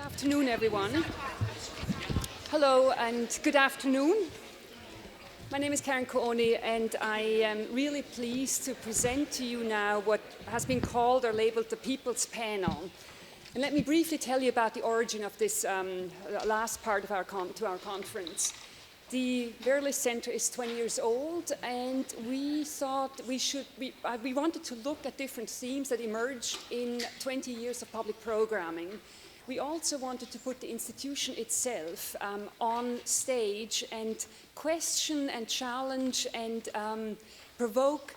Good afternoon, everyone. Hello and good afternoon. My name is Carin Kuoni, and I am really pleased to present to you now what has been called or labeled the People's Panel. And let me briefly tell you about the origin of this last part of our conference. The Vera List Center is 20 years old, and we thought we wanted to look at different themes that emerged in 20 years of public programming. We also wanted to put the institution itself on stage and question and challenge and provoke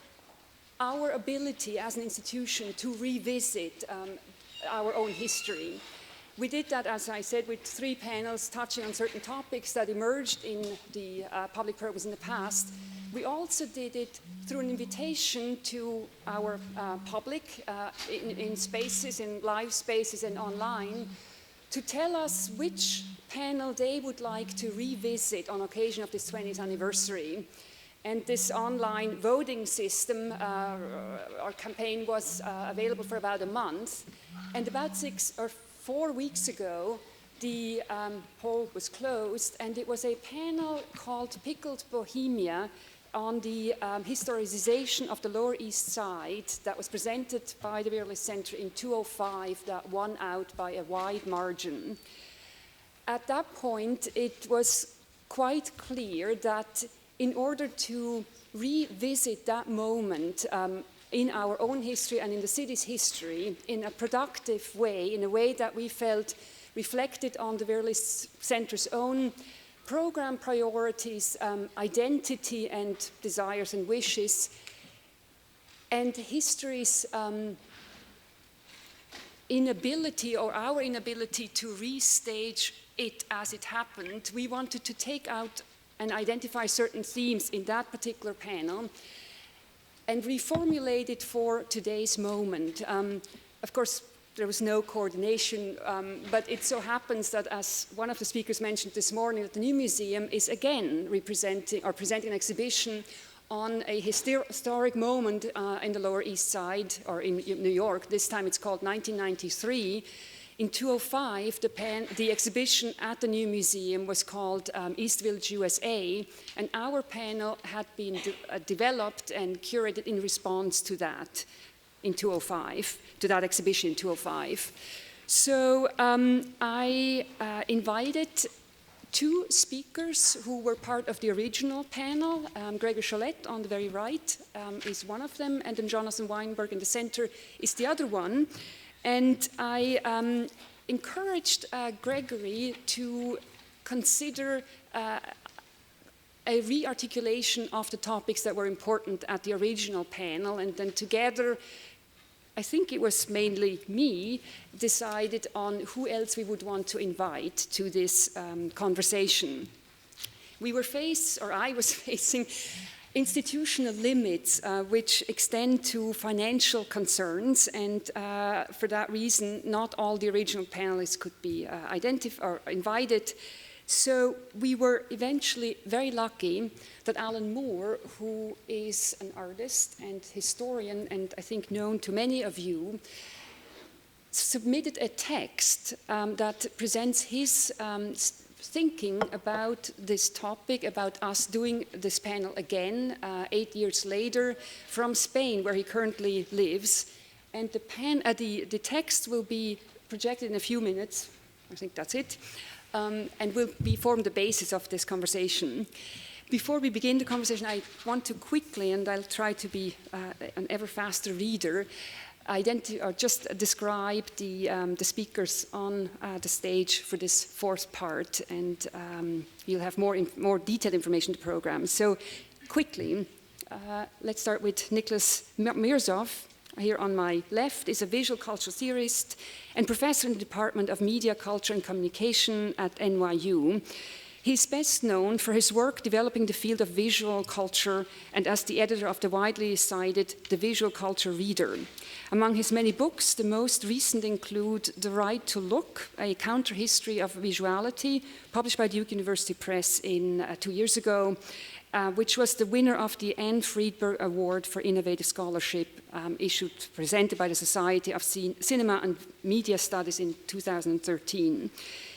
our ability as an institution to revisit our own history. We did that, as I said, with 3 panels touching on certain topics that emerged in the public programs in the past. We also did it through an invitation to our public in spaces, in live spaces and online, to tell us which panel they would like to revisit on occasion of this 20th anniversary. And this online voting system, our campaign was available for about a month. And about 4 weeks ago, the poll was closed, and it was a panel called Pickled Bohemia on the historicization of the Lower East Side that was presented by the Vera List Center in 2005, that won out by a wide margin. At that point, it was quite clear that in order to revisit that moment in our own history and in the city's history in a productive way, in a way that we felt reflected on the Vera List Center's own program priorities, identity and desires and wishes, and history's inability or our inability to restage it as it happened. We wanted to take out and identify certain themes in that particular panel and reformulate it for today's moment. Of course, there was no coordination, but it so happens that, as one of the speakers mentioned this morning, that the new museum is again presenting an exhibition on a historic moment in the Lower East Side, or in New York. This time it's called 1993. In 2005, the exhibition at the new museum was called East Village, USA, and our panel had been developed and curated in response to that in 2005, to that exhibition in 2005. So I invited 2 speakers who were part of the original panel. Gregory Charlotte on the very right is one of them, and then Jonathan Weinberg in the center is the other one. And I encouraged Gregory to consider a re-articulation of the topics that were important at the original panel, and then together, I think it was mainly me, decided on who else we would want to invite to this conversation. I was facing institutional limits which extend to financial concerns, and for that reason, not all the original panelists could be invited. So we were eventually very lucky that Alan Moore, who is an artist and historian, and I think known to many of you, submitted a text that presents his thinking about this topic, about us doing this panel again 8 years later from Spain, where he currently lives. And the text will be projected in a few minutes. I think that's it. And will form the basis of this conversation. Before we begin the conversation, I want to quickly, and I'll try to be an ever faster reader, just describe the speakers on the stage for this 4th part, and you'll have more detailed information in the program. So quickly, let's start with Nicholas Mirzov. Here on my left is a visual culture theorist and professor in the Department of Media, Culture and Communication at NYU. He's best known for his work developing the field of visual culture and as the editor of the widely cited The Visual Culture Reader, Among his many books, the most recent include The Right to Look, a counter-history of visuality, published by Duke University Press 2 years ago, which was the winner of the Anne Friedberg Award for Innovative Scholarship, presented by the Society of Cinema and Media Studies in 2013.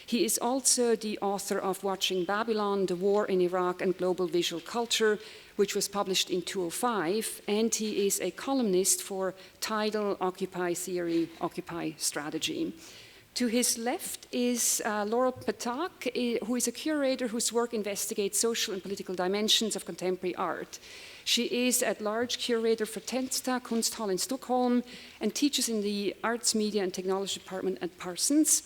He is also the author of Watching Babylon, The War in Iraq and Global Visual Culture, which was published in 2005, and he is a columnist for Tidal, Occupy Theory, Occupy Strategy. To his left is Laurel Patak, who is a curator whose work investigates social and political dimensions of contemporary art. She is at-large curator for Tensta Kunsthall in Stockholm and teaches in the Arts, Media and Technology Department at Parsons.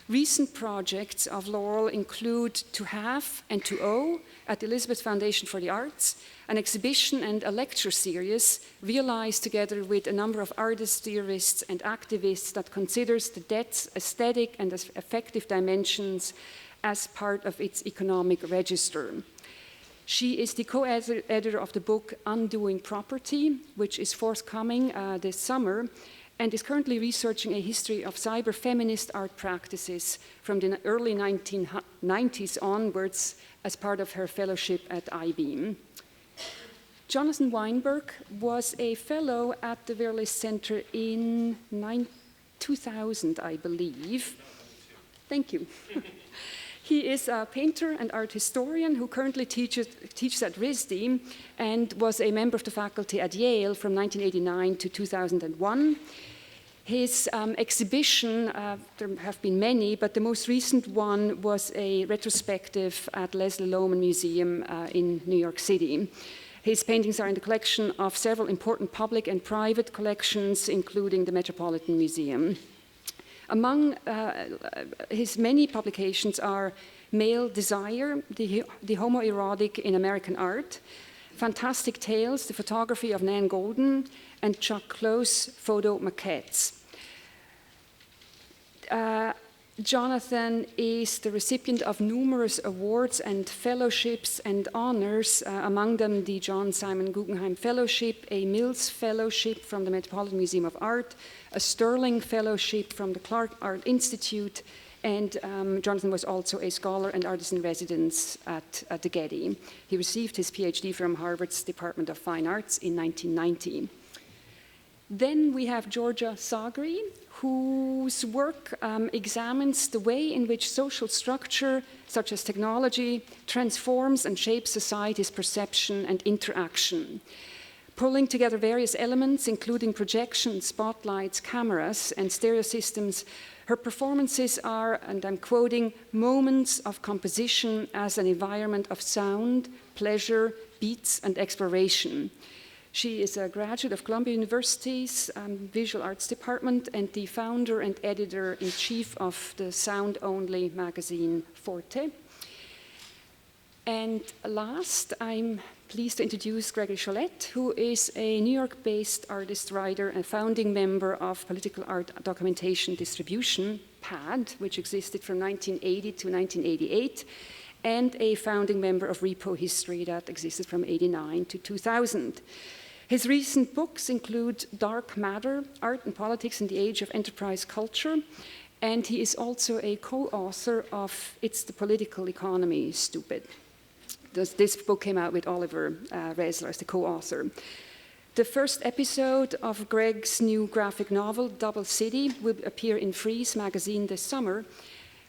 Recent projects of Laurel include To Have and To Owe at the Elizabeth Foundation for the Arts, an exhibition and a lecture series realized together with a number of artists, theorists, and activists that considers the debt's aesthetic and affective dimensions as part of its economic register. She is the co-editor of the book Undoing Property, which is forthcoming this summer, and is currently researching a history of cyber-feminist art practices from the early 1990s onwards as part of her fellowship at IBM. Jonathan Weinberg was a fellow at the Vera List Center in 2000, I believe. Thank you. He is a painter and art historian who currently teaches at RISD and was a member of the faculty at Yale from 1989 to 2001. His exhibition, there have been many, but the most recent one was a retrospective at Leslie Lohman Museum in New York City. His paintings are in the collection of several important public and private collections, including the Metropolitan Museum. Among his many publications are Male Desire, the Homoerotic in American Art, Fantastic Tales, the photography of Nan Golden, and Chuck Close photo maquettes. Jonathan is the recipient of numerous awards and fellowships and honors, among them the John Simon Guggenheim Fellowship, a Mills Fellowship from the Metropolitan Museum of Art, a Sterling Fellowship from the Clark Art Institute, and Jonathan was also a scholar and artist in residence at the Getty. He received his PhD from Harvard's Department of Fine Arts in 1990. Then we have Georgia Sagri, whose work examines the way in which social structure, such as technology, transforms and shapes society's perception and interaction. Pulling together various elements, including projections, spotlights, cameras, and stereo systems, her performances are, and I'm quoting, moments of composition as an environment of sound, pleasure, beats, and exploration. She is a graduate of Columbia University's Visual Arts Department and the founder and editor-in-chief of the sound-only magazine Forte. And last, I'm pleased to introduce Gregory Charlotte, who is a New York-based artist, writer, and founding member of Political Art Documentation Distribution, PAD, which existed from 1980 to 1988, and a founding member of Repo History that existed from 1989 to 2000. His recent books include Dark Matter, Art and Politics in the Age of Enterprise Culture, and he is also a co-author of It's the Political Economy, Stupid. This book came out with Oliver Resler as the co-author. The first episode of Greg's new graphic novel, Double City, will appear in Frieze magazine this summer.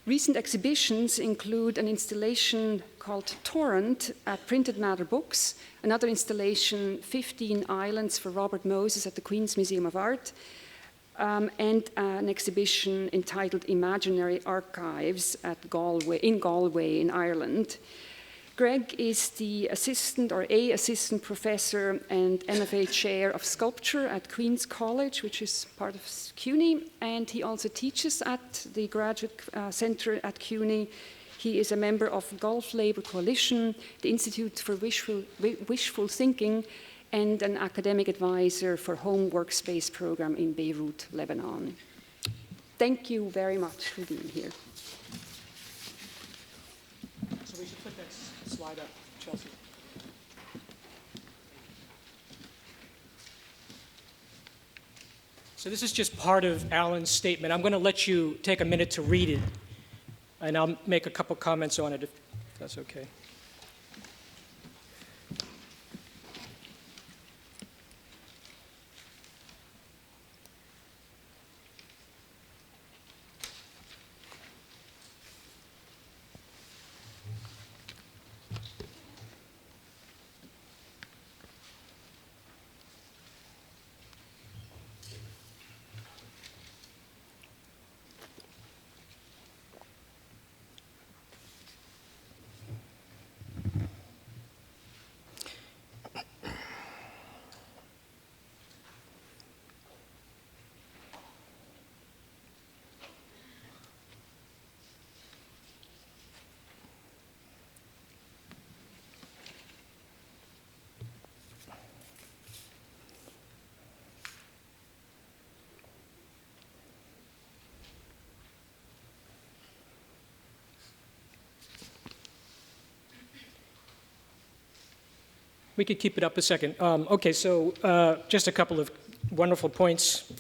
Recent exhibitions include an installation called Torrent at Printed Matter Books, another installation, 15 Islands for Robert Moses at the Queen's Museum of Art, and an exhibition entitled Imaginary Archives at Galway in Ireland. Greg is the assistant professor and MFA chair of sculpture at Queen's College, which is part of Kuoni, and he also teaches at the Graduate Center at Kuoni. He is a member of Gulf Labor Coalition, the Institute for Wishful Thinking, and an academic advisor for Home Workspace Program in Beirut, Lebanon. Thank you very much for being here. So we should put that slide up, Chelsea. So this is just part of Alan's statement. I'm going to let you take a minute to read it, and I'll make a couple comments on it if that's okay. We could keep it up a second. Okay, so just a couple of wonderful points.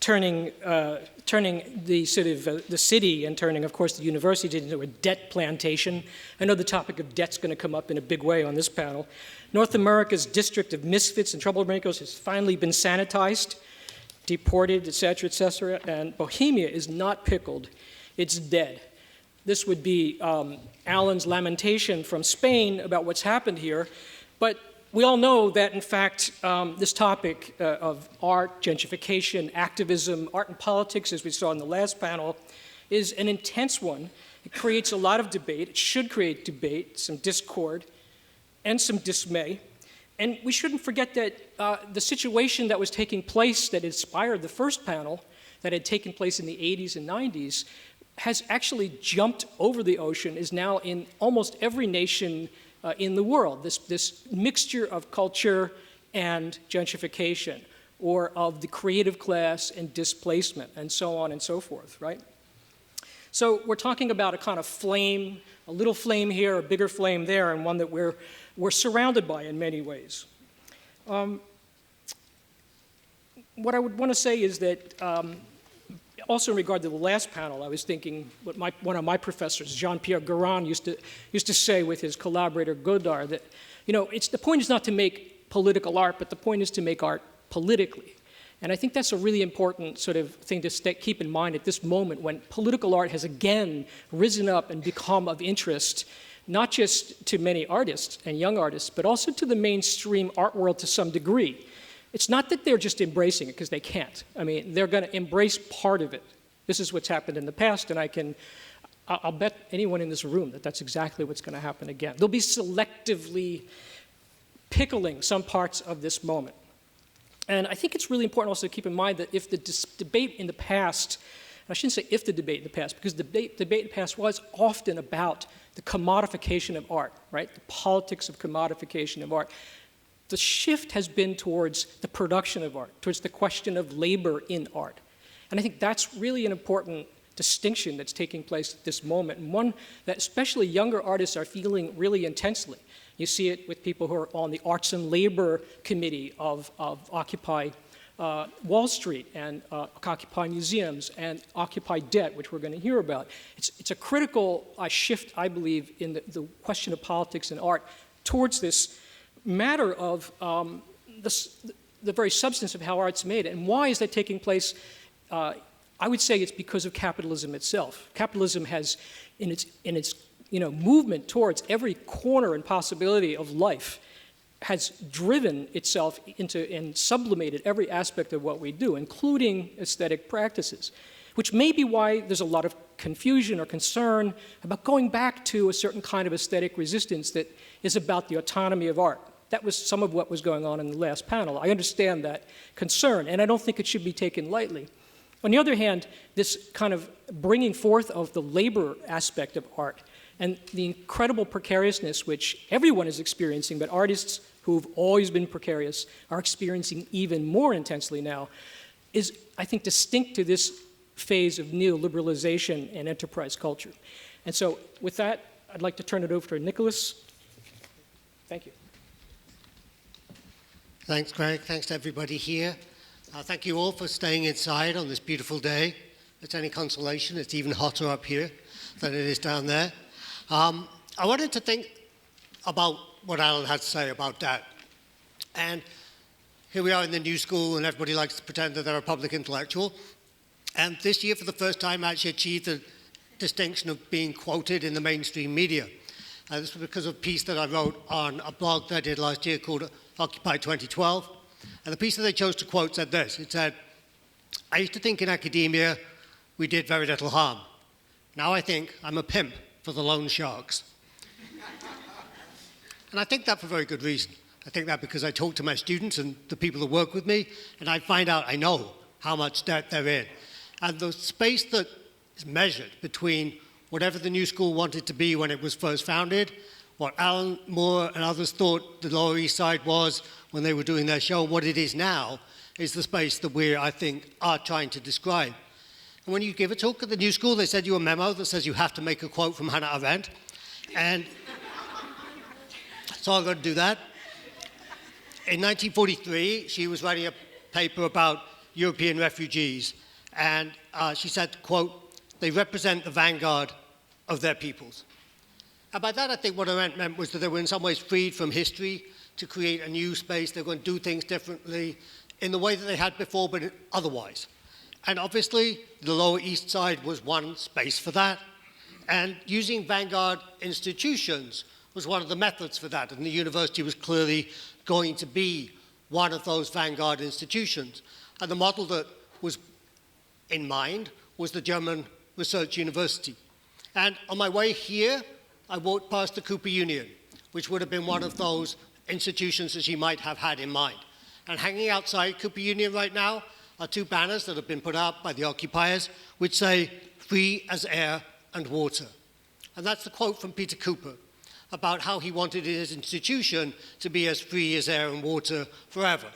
Turning the sort of the city and turning, of course, the university into a debt plantation. I know the topic of debt's going to come up in a big way on this panel. North America's district of misfits and troublemakers has finally been sanitized, deported, et cetera, and Bohemia is not pickled, it's dead. This would be Alan's lamentation from Spain about what's happened here, but we all know that, in fact, this topic of art, gentrification, activism, art and politics, as we saw in the last panel, is an intense one. It creates a lot of debate. It should create debate, some discord, and some dismay. And we shouldn't forget that the situation that was taking place that inspired the first panel, that had taken place in the 80s and 90s, has actually jumped over the ocean, is now in almost every nation in the world, this mixture of culture and gentrification, or of the creative class and displacement, and so on and so forth, right? So we're talking about a kind of flame, a little flame here, a bigger flame there, and one that we're surrounded by in many ways. What I would want to say is that also in regard to the last panel, I was thinking what one of my professors, Jean-Pierre Carin, used to say with his collaborator Godard, that, you know, the point is not to make political art, but the point is to make art politically. And I think that's a really important sort of thing to keep in mind at this moment when political art has again risen up and become of interest, not just to many artists and young artists, but also to the mainstream art world to some degree. It's not that they're just embracing it, because they can't. I mean, they're going to embrace part of it. This is what's happened in the past, and I'll bet anyone in this room that that's exactly what's going to happen again. They'll be selectively pickling some parts of this moment. And I think it's really important also to keep in mind that if the debate in the past, and I shouldn't say if the debate in the past, because the debate in the past was often about the commodification of art, right? The politics of commodification of art. The shift has been towards the production of art, towards the question of labor in art. And I think that's really an important distinction that's taking place at this moment, and one that especially younger artists are feeling really intensely. You see it with people who are on the Arts and Labor Committee of Occupy Wall Street and Occupy Museums and Occupy Debt, which we're going to hear about. It's a critical shift, I believe, in the question of politics and art towards this matter of the very substance of how art's made. And why is that taking place? I would say it's because of capitalism itself. Capitalism has, in its movement towards every corner and possibility of life, has driven itself into and sublimated every aspect of what we do, including aesthetic practices, which may be why there's a lot of confusion or concern about going back to a certain kind of aesthetic resistance that is about the autonomy of art. That was some of what was going on in the last panel. I understand that concern, and I don't think it should be taken lightly. On the other hand, this kind of bringing forth of the labor aspect of art and the incredible precariousness which everyone is experiencing, but artists who've always been precarious are experiencing even more intensely now, is, I think, distinct to this phase of neoliberalization and enterprise culture. And so with that, I'd like to turn it over to Nicholas. Thank you. Thanks, Greg. Thanks to everybody here. Thank you all for staying inside on this beautiful day. If it's any consolation, it's even hotter up here than it is down there. I wanted to think about what Alan had to say about debt. And here we are in the new school, and everybody likes to pretend that they're a public intellectual. And this year, for the first time, I actually achieved the distinction of being quoted in the mainstream media. This was because of a piece that I wrote on a blog that I did last year called Occupy 2012. And the piece that they chose to quote said this. It said, "I used to think in academia we did very little harm. Now I think I'm a pimp for the loan sharks." And I think that for very good reason. I think that because I talk to my students and the people that work with me, and I find out, I know how much debt they're in. And the space that is measured between whatever the new school wanted to be when it was first founded, what Alan Moore and others thought the Lower East Side was when they were doing their show, and what it is now, is the space that we, I think, are trying to describe. And when you give a talk at the new school, they send you a memo that says you have to make a quote from Hannah Arendt. And so I'm going to do that. In 1943, she was writing a paper about European refugees. And she said, quote, "They represent the vanguard of their peoples." And by that, I think what Arendt meant was that they were in some ways freed from history to create a new space. They were going to do things differently in the way that they had before, but otherwise. And obviously, the Lower East Side was one space for that. And using vanguard institutions was one of the methods for that. And the university was clearly going to be one of those vanguard institutions. And the model that was in mind was the German Research University. And on my way here, I walked past the Cooper Union, which would have been one of those institutions that she might have had in mind. And hanging outside Cooper Union right now are two banners that have been put up by the occupiers, which say, "Free as air and water." And that's the quote from Peter Cooper about how he wanted his institution to be as free as air and water forever.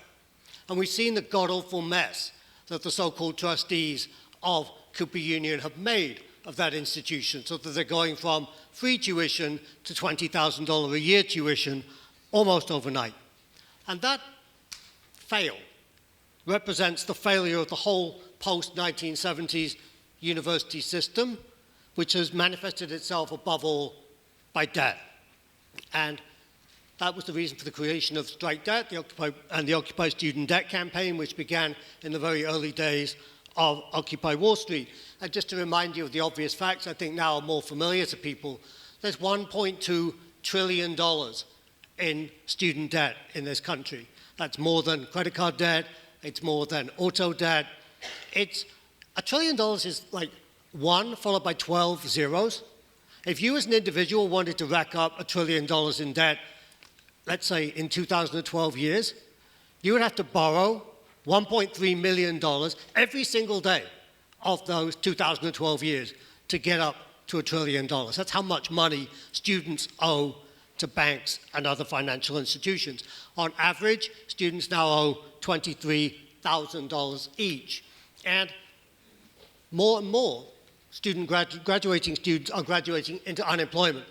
And we've seen the god-awful mess that the so-called trustees of Cooper Union have made of that institution, so that they're going from free tuition to $20,000 a year tuition almost overnight. And that fail represents the failure of the whole post-1970s university system, which has manifested itself above all by debt. And that was the reason for the creation of Strike Debt and the Occupy Student Debt Campaign, which began in the very early days of Occupy Wall Street. And just to remind you of the obvious facts, I think now are more familiar to people, there's $1.2 trillion in student debt in this country. That's more than credit card debt, it's more than auto debt. It's $1 trillion is like 1 followed by 12 zeros. If you as an individual wanted to rack up $1 trillion in debt, let's say in 2012 years, you would have to borrow $1.3 million every single day of those 2012 years to get up to $1 trillion. That's how much money students owe to banks and other financial institutions. On average, students now owe $23,000 each. And more graduating students are graduating into unemployment,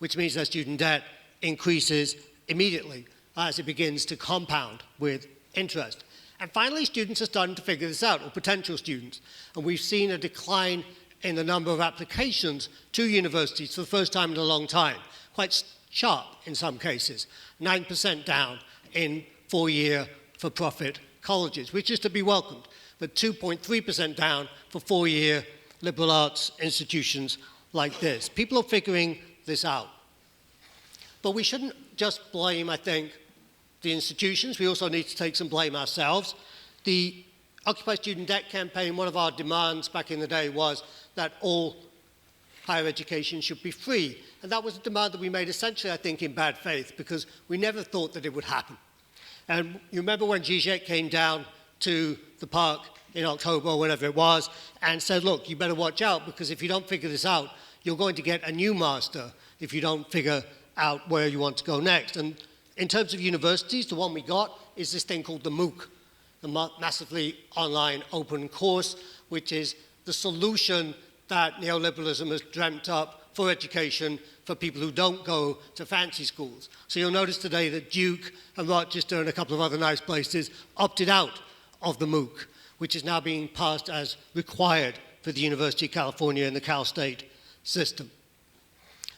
which means their student debt increases immediately as it begins to compound with interest. And finally, students are starting to figure this out, or potential students. And we've seen a decline in the number of applications to universities for the first time in a long time, quite sharp in some cases, 9% down in four-year for-profit colleges, which is to be welcomed, but 2.3% down for four-year liberal arts institutions like this. People are figuring this out. But we shouldn't just blame, I think, the institutions. We also need to take some blame ourselves. The Occupy Student Debt Campaign, one of our demands back in the day was that all higher education should be free. And that was a demand that we made essentially, I think, in bad faith, because we never thought that it would happen. And you remember when Zizek came down to the park in October or whenever it was, and said, look, you better watch out, because if you don't figure this out, you're going to get a new master if you don't figure out where you want to go next. And in terms of universities, the one we got is this thing called the MOOC, the massively online open course, which is the solution that neoliberalism has dreamt up for education for people who don't go to fancy schools. So you'll notice today that Duke and Rochester and a couple of other nice places opted out of the MOOC, which is now being passed as required for the University of California and the Cal State system.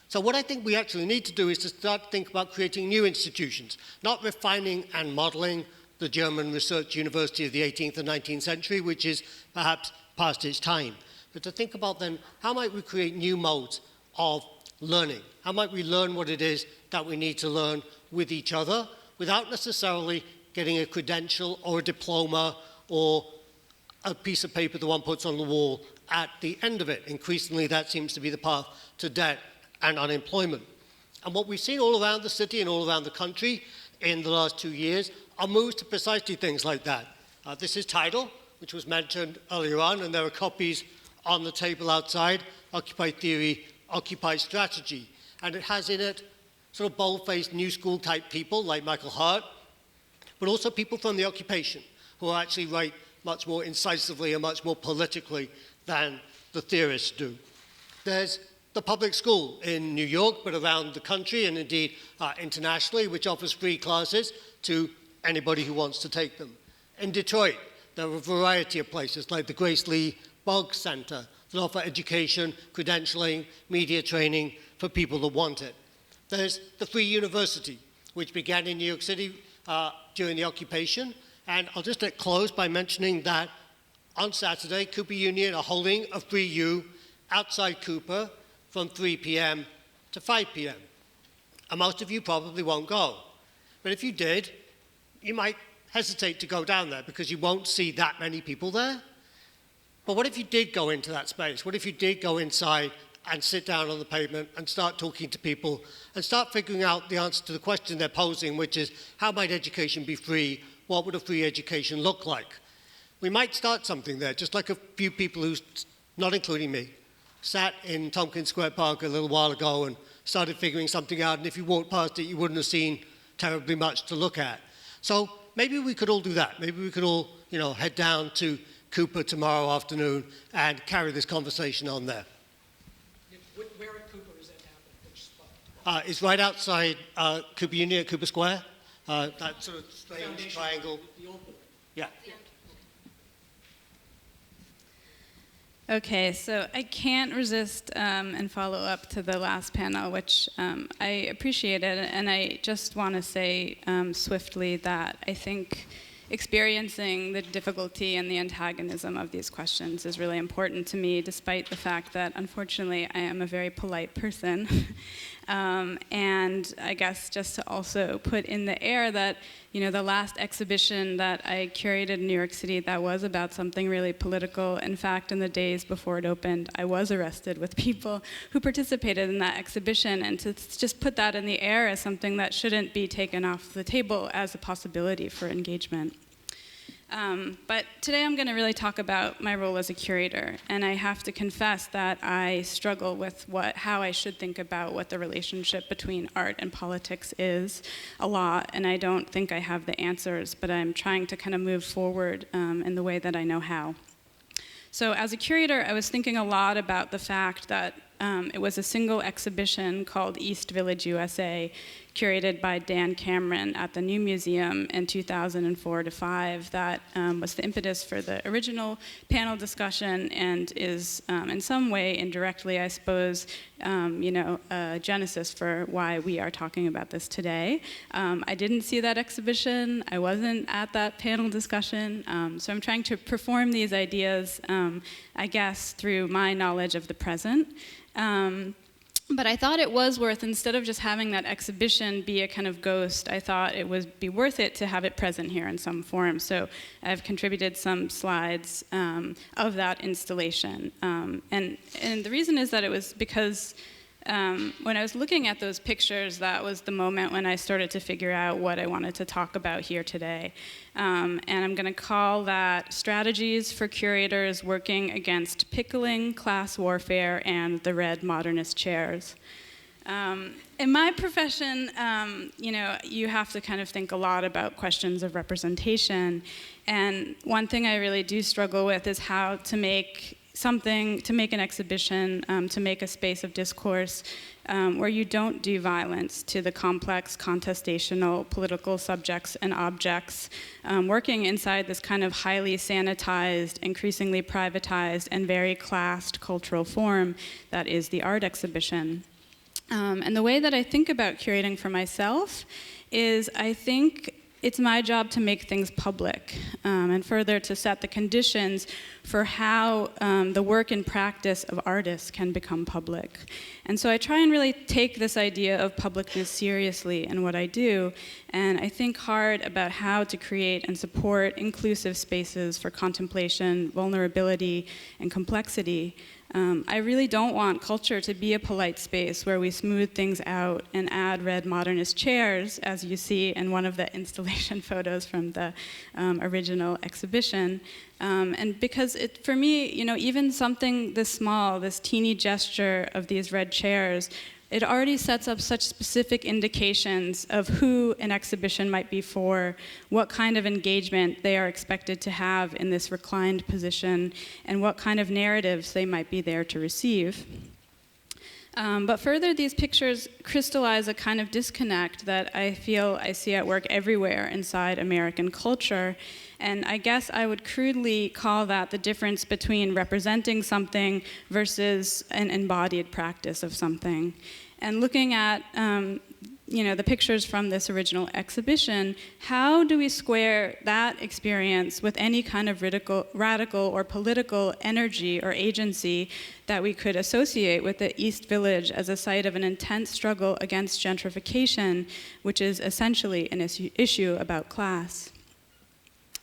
So what I think we actually need to do is to start to think about creating new institutions, not refining and modeling the German research university of the 18th and 19th century, which is perhaps past its time, but to think about then how might we create new modes of learning? How might we learn what it is that we need to learn with each other without necessarily getting a credential or a diploma or a piece of paper that one puts on the wall at the end of it? Increasingly, that seems to be the path to debt and unemployment. And what we've seen all around the city and all around the country in the last 2 years are moves to precisely things like that. This is Title, which was mentioned earlier on, and there are copies on the table outside, Occupy Theory, Occupy Strategy. And it has in it sort of bold-faced new school type people like Michael Hart, but also people from the occupation who actually write much more incisively and much more politically than the theorists do. There's the public school in New York, but around the country and indeed internationally, which offers free classes to anybody who wants to take them. In Detroit, there are a variety of places like the Grace Lee Boggs Center that offer education, credentialing, media training for people that want it. There's the Free University, which began in New York City during the occupation. And I'll just close by mentioning that on Saturday, Cooper Union are holding a Free U outside Cooper from 3 p.m. to 5 p.m. And most of you probably won't go. But if you did, you might hesitate to go down there because you won't see that many people there. But what if you did go into that space? What if you did go inside and sit down on the pavement and start talking to people and start figuring out the answer to the question they're posing, which is, how might education be free? What would a free education look like? We might start something there, just like a few people who, not including me, sat in Tompkins Square Park a little while ago and started figuring something out, and if you walked past it, you wouldn't have seen terribly much to look at. So maybe we could all do that. Maybe we could all, head down to Cooper tomorrow afternoon and carry this conversation on there. Where at Cooper is that happening? Which spot? It's right outside Cooper Union at Cooper Square. That sort of strange Foundation, triangle. The old building. Yeah. Okay, so I can't resist and follow up to the last panel, which I appreciated, and I just want to say swiftly that I think experiencing the difficulty and the antagonism of these questions is really important to me, despite the fact that, unfortunately, I am a very polite person. And I guess just to also put in the air that, the last exhibition that I curated in New York City that was about something really political, in fact, in the days before it opened, I was arrested with people who participated in that exhibition, and to just put that in the air as something that shouldn't be taken off the table as a possibility for engagement. But today I'm going to really talk about my role as a curator, and I have to confess that I struggle with how I should think about what the relationship between art and politics is a lot, and I don't think I have the answers, but I'm trying to kind of move forward in the way that I know how. So as a curator, I was thinking a lot about the fact that it was a single exhibition called East Village USA, curated by Dan Cameron at the New Museum in 2004 to 5. That was the impetus for the original panel discussion and is in some way, indirectly, I suppose, a genesis for why we are talking about this today. I didn't see that exhibition. I wasn't at that panel discussion. So I'm trying to perform these ideas, I guess, through my knowledge of the present. But I thought it was worth, instead of just having that exhibition be a kind of ghost, I thought it would be worth it to have it present here in some form. So I've contributed some slides of that installation. And the reason is that it was because when I was looking at those pictures, that was the moment when I started to figure out what I wanted to talk about here today. And I'm going to call that Strategies for Curators Working Against Pickling, Class Warfare, and the Red Modernist Chairs. In my profession, you have to kind of think a lot about questions of representation. And one thing I really do struggle with is how to make something, to make an exhibition, to make a space of discourse where you don't do violence to the complex contestational political subjects and objects, working inside this kind of highly sanitized, increasingly privatized, and very classed cultural form that is the art exhibition. And the way that I think about curating for myself is I think it's my job to make things public, and further to set the conditions for how the work and practice of artists can become public. And so I try and really take this idea of publicness seriously in what I do, and I think hard about how to create and support inclusive spaces for contemplation, vulnerability, and complexity. I really don't want culture to be a polite space where we smooth things out and add red modernist chairs, as you see in one of the installation photos from the original exhibition. And because for me, even something this small, this teeny gesture of these red chairs, it already sets up such specific indications of who an exhibition might be for, what kind of engagement they are expected to have in this reclined position, and what kind of narratives they might be there to receive. But further, these pictures crystallize a kind of disconnect that I feel I see at work everywhere inside American culture. And I guess I would crudely call that the difference between representing something versus an embodied practice of something. And looking at the pictures from this original exhibition, how do we square that experience with any kind of radical or political energy or agency that we could associate with the East Village as a site of an intense struggle against gentrification, which is essentially an issue about class?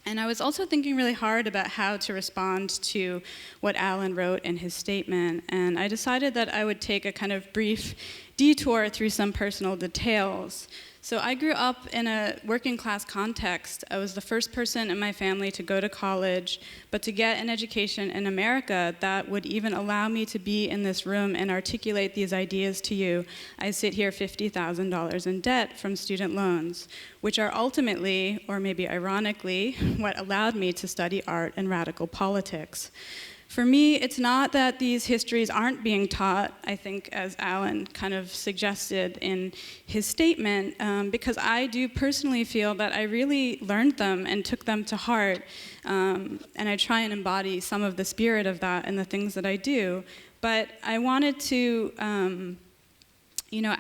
And I was also thinking really hard about how to respond to what Alan wrote in his statement, and I decided that I would take a kind of brief detour through some personal details. So I grew up in a working class context. I was the first person in my family to go to college, but to get an education in America that would even allow me to be in this room and articulate these ideas to you, I sit here $50,000 in debt from student loans, which are ultimately, or maybe ironically, what allowed me to study art and radical politics. For me, it's not that these histories aren't being taught, I think, as Alan kind of suggested in his statement, because I do personally feel that I really learned them and took them to heart, and I try and embody some of the spirit of that in the things that I do. But I wanted to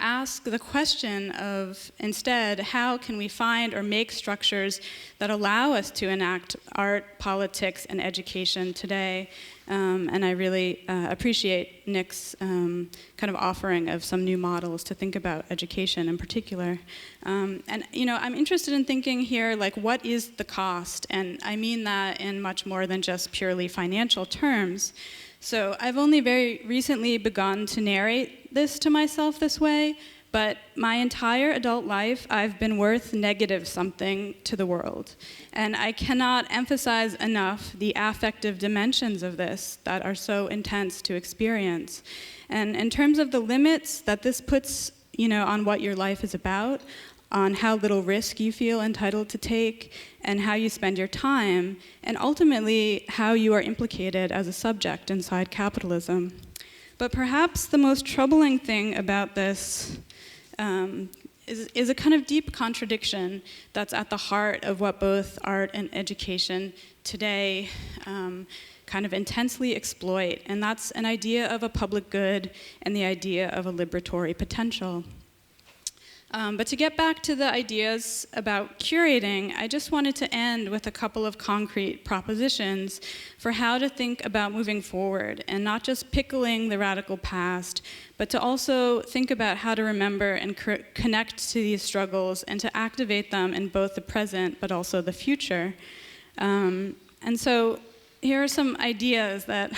ask the question of, instead, how can we find or make structures that allow us to enact art, politics, and education today? And I really appreciate Nick's kind of offering of some new models to think about education in particular. And I'm interested in thinking here, like, what is the cost? And I mean that in much more than just purely financial terms. So I've only very recently begun to narrate this to myself this way, but my entire adult life, I've been worth negative something to the world. And I cannot emphasize enough the affective dimensions of this that are so intense to experience. And in terms of the limits that this puts, on what your life is about, on how little risk you feel entitled to take, and how you spend your time, and ultimately how you are implicated as a subject inside capitalism. But perhaps the most troubling thing about this is a kind of deep contradiction that's at the heart of what both art and education today kind of intensely exploit, and that's an idea of a public good and the idea of a liberatory potential. But to get back to the ideas about curating, I just wanted to end with a couple of concrete propositions for how to think about moving forward and not just pickling the radical past, but to also think about how to remember and connect to these struggles and to activate them in both the present but also the future. And so here are some ideas that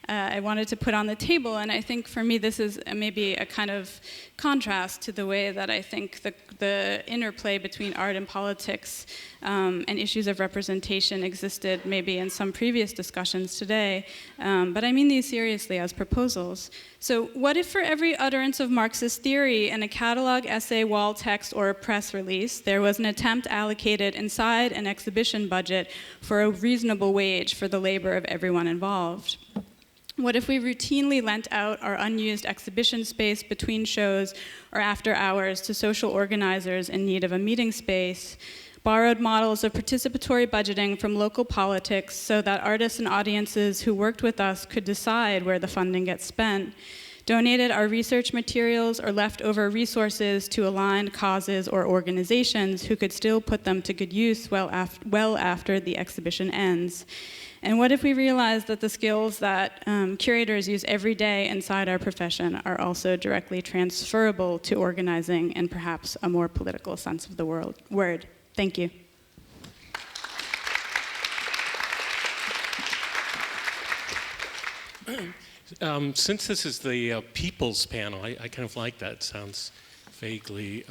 I wanted to put on the table, and I think for me this is maybe a kind of contrast to the way that I think the interplay between art and politics and issues of representation existed maybe in some previous discussions today, but I mean these seriously as proposals. So what if for every utterance of Marxist theory in a catalog, essay, wall text, or a press release, there was an attempt allocated inside an exhibition budget for a reasonable wage for the labor of everyone involved? What if we routinely lent out our unused exhibition space between shows or after hours to social organizers in need of a meeting space, borrowed models of participatory budgeting from local politics so that artists and audiences who worked with us could decide where the funding gets spent, donated our research materials or leftover resources to aligned causes or organizations who could still put them to good use well after the exhibition ends? And what if we realized that the skills that curators use every day inside our profession are also directly transferable to organizing in perhaps a more political sense of the word? Thank you. Since this is the people's panel, I kind of like that. It sounds vaguely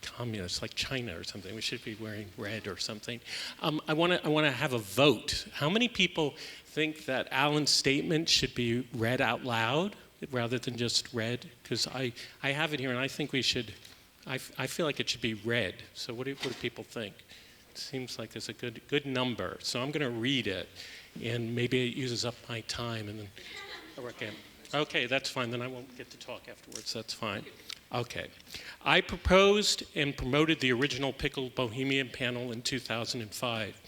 communist, like China or something. We should be wearing red or something. I want to have a vote. How many people think that Alan's statement should be read out loud rather than just read? Because I have it here, and I think we should. I feel like it should be read. So what do people think? It seems like there's a good number. So I'm going to read it, and maybe it uses up my time, and then. Okay, that's fine. Then I won't get to talk afterwards. That's fine. Okay. I proposed and promoted the original Pickled Bohemian panel in 2005.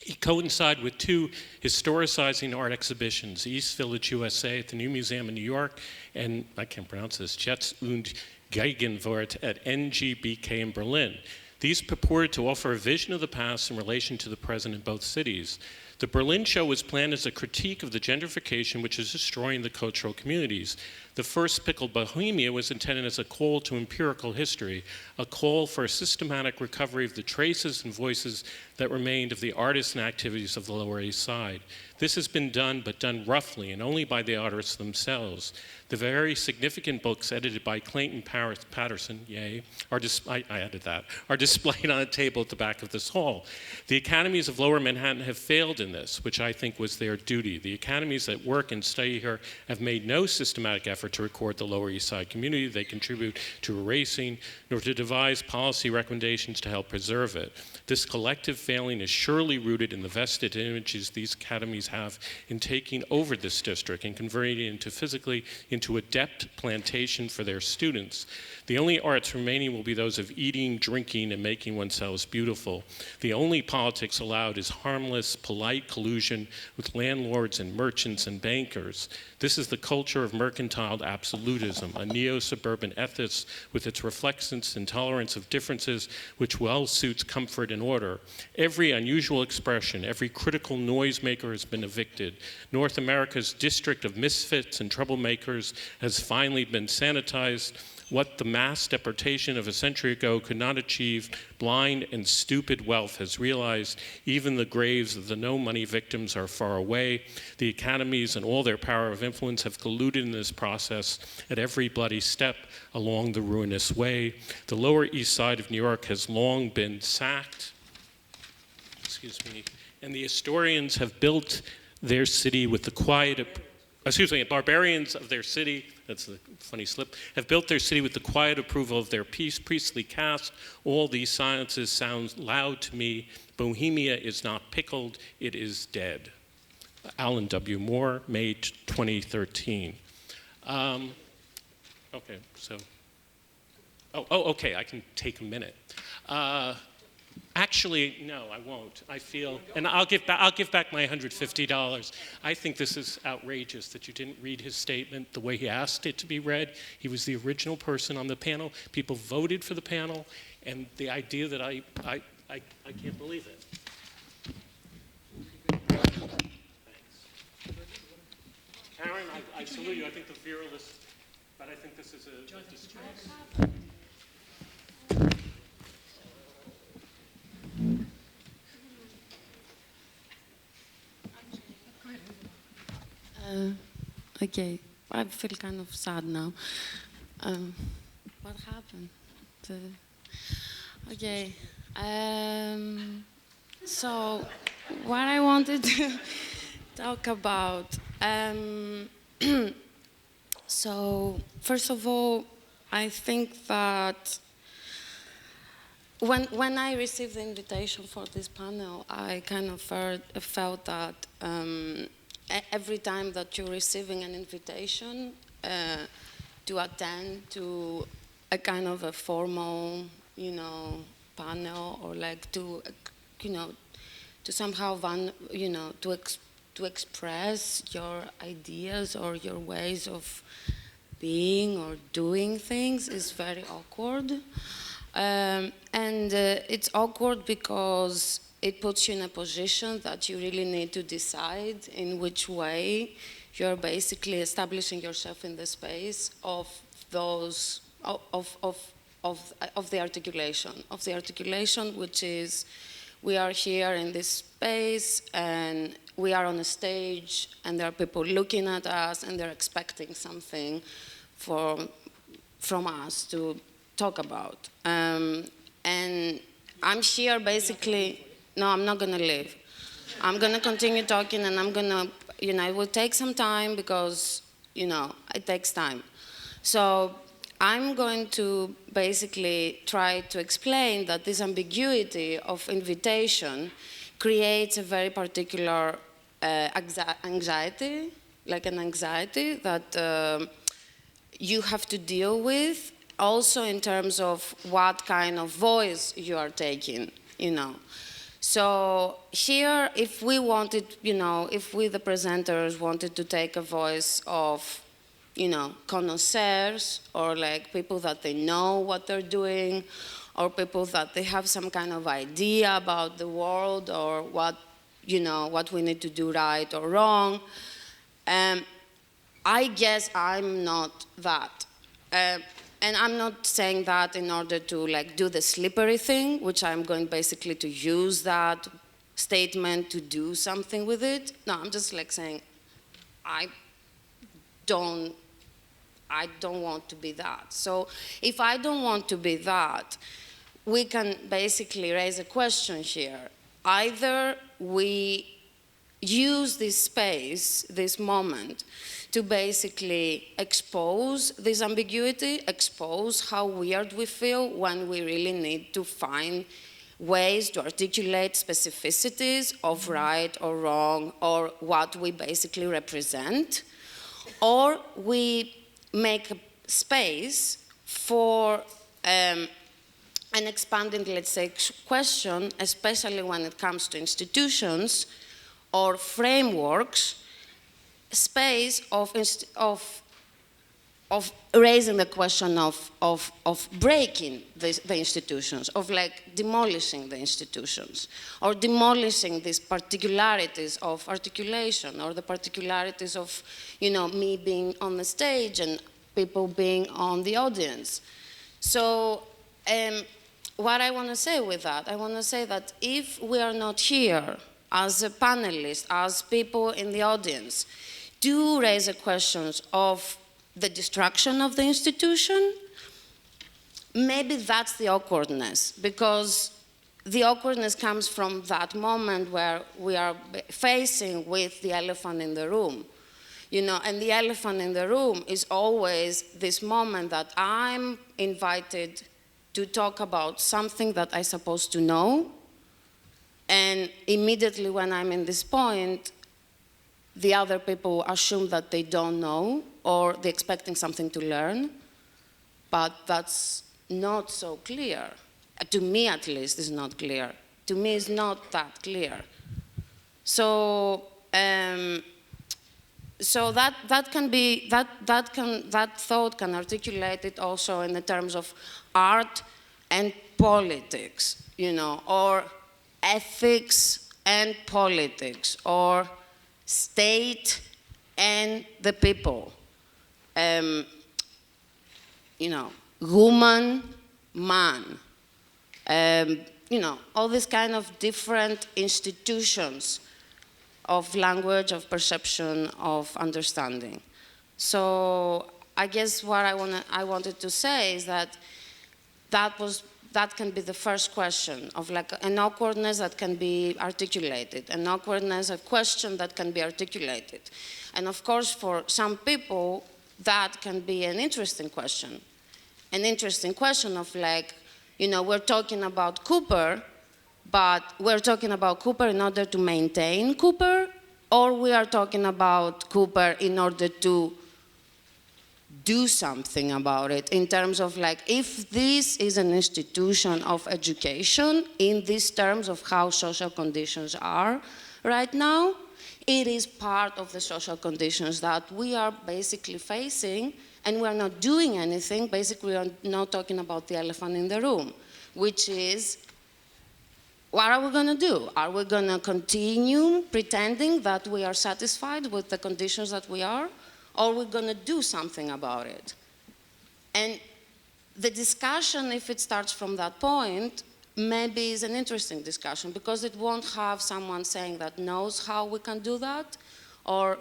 It coincided with two historicizing art exhibitions, East Village, USA at the New Museum in New York, and I can't pronounce this, Jetzt und Gegenwart at NGBK in Berlin. These purported to offer a vision of the past in relation to the present in both cities. The Berlin show was planned as a critique of the gentrification which is destroying the cultural communities. The first Pickled Bohemia was intended as a call to empirical history, a call for a systematic recovery of the traces and voices that remained of the artists and activities of the Lower East Side. This has been done, but done roughly and only by the artists themselves. The very significant books edited by Clayton Patterson, yay, I added that, are displayed on a table at the back of this hall. The academies of Lower Manhattan have failed in this, which I think was their duty. The academies that work and study here have made no systematic effort to record the Lower East Side community they contribute to erasing, nor to devise policy recommendations to help preserve it. This collective failing is surely rooted in the vested images these academies have in taking over this district and converting it into a depth plantation for their students. The only arts remaining will be those of eating, drinking, and making oneself beautiful. The only politics allowed is harmless, polite collusion with landlords and merchants and bankers. This is the culture of mercantile absolutism, a neo-suburban ethics with its reflexance and tolerance of differences which well suits comfort and order. Every unusual expression, every critical noisemaker has been evicted. North America's district of misfits and troublemakers has finally been sanitized. What the mass deportation of a century ago could not achieve, blind and stupid wealth has realized. Even the graves of the no-money victims are far away. The academies and all their power of influence have colluded in this process at every bloody step along the ruinous way. The Lower East Side of New York has long been sacked, and the historians have built their city with the barbarians of their city, that's a funny slip, have built their city with the quiet approval of their priestly caste. All these silences sound loud to me. Bohemia is not pickled, it is dead. Alan W. Moore, May 2013. Okay, so, okay, I can take a minute. Actually, no, I won't. I feel, and I'll give back my $150. I think this is outrageous that you didn't read his statement the way he asked it to be read. He was the original person on the panel. People voted for the panel, and the idea that I can't believe it. Thanks. Carin, I salute you. I think the Vera List, but I think this is a disgrace. Okay, I feel kind of sad now. What happened? Okay, so what I wanted to talk about. So first of all, I think that when I received the invitation for this panel, I kind of felt that every time that you're receiving an invitation to attend to a kind of a formal, panel, or like to, to somehow, to express your ideas or your ways of being or doing things is very awkward. And it's awkward because it puts you in a position that you really need to decide in which way you're basically establishing yourself in the space of those, of the articulation, which is, we are here in this space and we are on a stage and there are people looking at us and they're expecting something from us to talk about. And I'm here basically, no, I'm not gonna leave. I'm gonna continue talking and I'm gonna, it will take some time because, it takes time. So I'm going to basically try to explain that this ambiguity of invitation creates a very particular anxiety, like an anxiety that you have to deal with, also in terms of what kind of voice you are taking, So here, if we wanted, if we, the presenters, wanted to take a voice of, connoisseurs, or like people that they know what they're doing, or people that they have some kind of idea about the world, or what, what we need to do right or wrong. I guess I'm not that. And I'm not saying that in order to like do the slippery thing, which I'm going basically to use that statement to do something with it. No, I'm just like saying, I don't want to be that. So if I don't want to be that, we can basically raise a question here. Either we use this space, this moment, to basically expose this ambiguity, expose how weird we feel when we really need to find ways to articulate specificities of right or wrong, or what we basically represent, or we make a space for an expanding, let's say, question, especially when it comes to institutions or frameworks, space of raising the question of breaking the institutions, of like demolishing the institutions, or demolishing these particularities of articulation, or the particularities of, me being on the stage and people being on the audience. So what I want to say with that, I want to say that if we are not here as a panelist, as people in the audience, do raise the questions of the destruction of the institution, maybe that's the awkwardness, because the awkwardness comes from that moment where we are facing with the elephant in the room. And the elephant in the room is always this moment that I'm invited to talk about something that I'm supposed to know, and immediately when I'm in this point, the other people assume that they don't know, or they're expecting something to learn, but that's not so clear. To me, at least, is not clear. To me, it's not that clear. So, that thought can articulate it also in the terms of art and politics, or ethics and politics, or state and the people. Woman, man. All these kind of different institutions of language, of perception, of understanding. So I guess what I wanted to say is that that can be the first question of like an awkwardness that can be articulated, an awkwardness, a question that can be articulated. And of course, for some people, that can be an interesting question. An interesting question of like, we're talking about Cooper, but we're talking about Cooper in order to maintain Cooper, or we are talking about Cooper in order to do something about it in terms of like, if this is an institution of education in these terms of how social conditions are right now, it is part of the social conditions that we are basically facing, and we are not doing anything. Basically, we are not talking about the elephant in the room, which is, what are we going to do? Are we going to continue pretending that we are satisfied with the conditions that we are? Or we're going to do something about it? And the discussion, if it starts from that point, maybe is an interesting discussion, because it won't have someone saying that knows how we can do that, or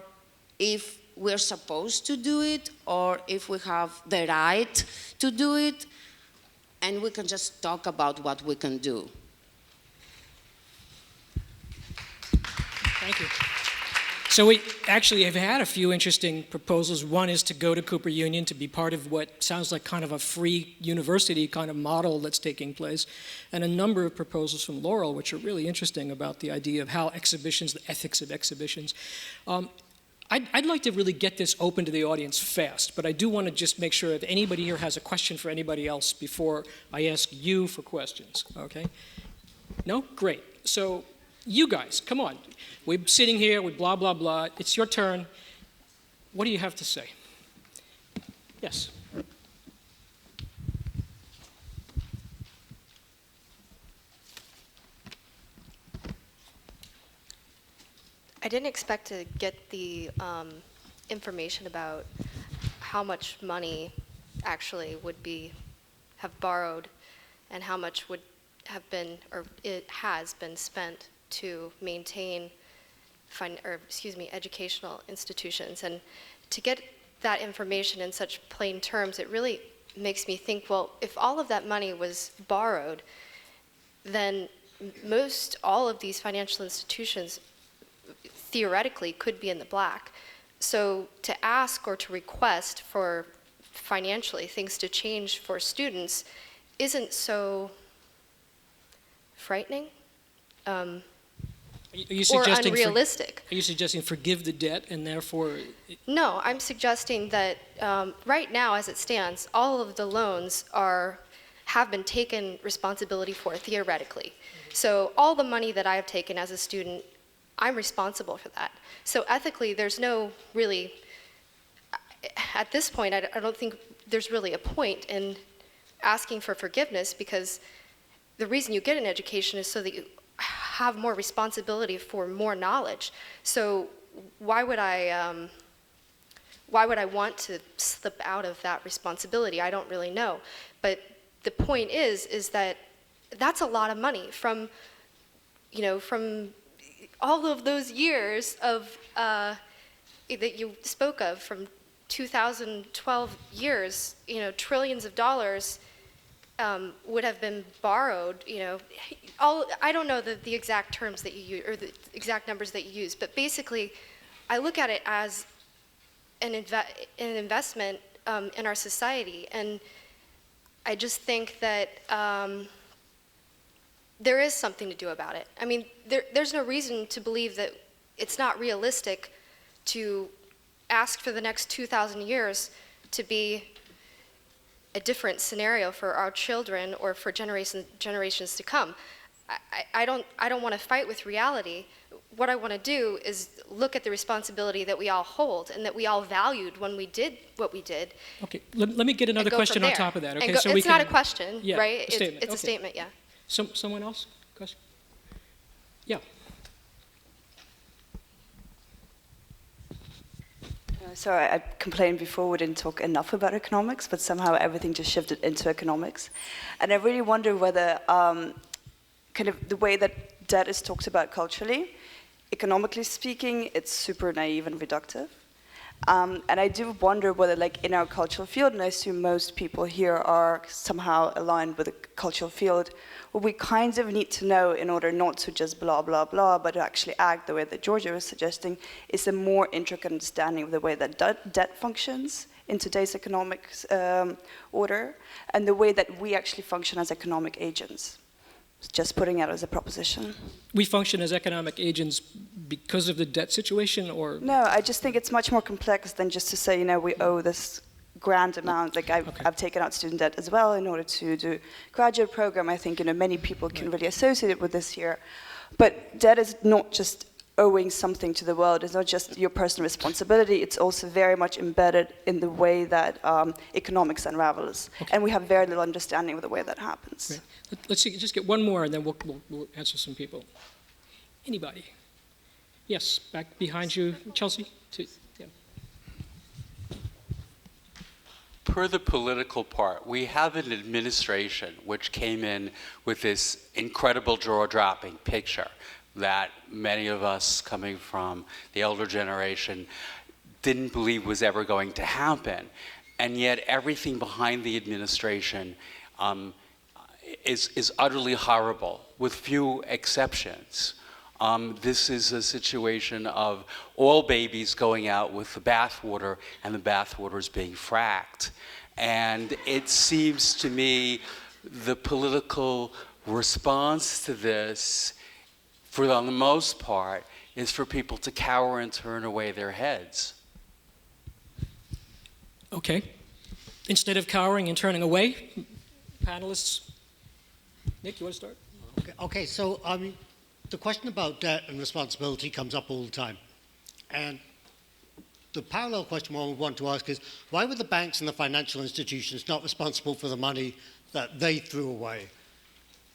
if we're supposed to do it, or if we have the right to do it, and we can just talk about what we can do. Thank you. So we actually have had a few interesting proposals. One is to go to Cooper Union to be part of what sounds like kind of a free university kind of model that's taking place, and a number of proposals from Laurel, which are really interesting about the idea of how exhibitions, the ethics of exhibitions. I'd like to really get this open to the audience fast, but I do want to just make sure if anybody here has a question for anybody else before I ask you for questions, okay? No? Great. So you guys, come on. We're sitting here with blah, blah, blah. It's your turn. What do you have to say? Yes. I didn't expect to get the information about how much money actually would have borrowed, and how much would have been, or it has been spent to maintain educational institutions. And to get that information in such plain terms, it really makes me think, well, if all of that money was borrowed, then all of these financial institutions theoretically could be in the black. So to ask or to request for financially things to change for students isn't so frightening. Or unrealistic. Are you suggesting forgive the debt and therefore? No, I'm suggesting that right now, as it stands, all of the loans have been taken responsibility for theoretically. So all the money that I have taken as a student, I'm responsible for that. So ethically, there's no really, at this point, I don't think there's really a point in asking for forgiveness, because the reason you get an education is so that you have more responsibility for more knowledge. So why would I want to slip out of that responsibility? I don't really know. But the point is that that's a lot of money from all of those years of that you spoke of, from 2012 years, trillions of dollars would have been borrowed, I don't know the exact terms that you use, or the exact numbers that you use, but basically, I look at it as an investment in our society, and I just think that there is something to do about it. I mean, there's no reason to believe that it's not realistic to ask for the next 2,000 years to be a different scenario for our children or for generations to come. I don't want to fight with reality. What I want to do is look at the responsibility that we all hold and that we all valued when we did what we did. Okay, let me get another question on top of that. Okay, so it's not a question, yeah, right? A statement. It's a statement, yeah. Someone else? Question? Yeah. So I complained before we didn't talk enough about economics, but somehow everything just shifted into economics. And I really wonder whether kind of the way that debt is talked about culturally, economically speaking, it's super naive and reductive. And I do wonder whether, like, in our cultural field, and I assume most people here are somehow aligned with the cultural field, what we kind of need to know in order not to just blah, blah, blah, but to actually act the way that Georgia was suggesting, is a more intricate understanding of the way that debt functions in today's economic order, and the way that we actually function as economic agents. just putting it as a proposition. We function as economic agents because of the debt situation, or? No, I just think it's much more complex than just to say, you know, we owe this grand amount. Like I've taken out student debt as well in order to do graduate program. I think, you know, many people can really associate it with this here. But debt is not just owing something to the world. It's not just your personal responsibility. It's also very much embedded in the way that economics unravels. Okay. And we have very little understanding of the way that happens. Right. Let's see, just get one more, and then we'll answer some people. Anybody? Yes, back behind you, Chelsea. Yeah. Per the political part, we have an administration which came in with this incredible jaw-dropping picture that many of us coming from the elder generation didn't believe was ever going to happen. And yet everything behind the administration is utterly horrible, with few exceptions. This is a situation of all babies going out with the bathwater, and the bathwater is being fracked. And it seems to me the political response to this, for the most part, is for people to cower and turn away their heads. Okay. Instead of cowering and turning away, panelists, Nick, you want to start? Okay, so the question about debt and responsibility comes up all the time. And the parallel question one we want to ask is, why were the banks and the financial institutions not responsible for the money that they threw away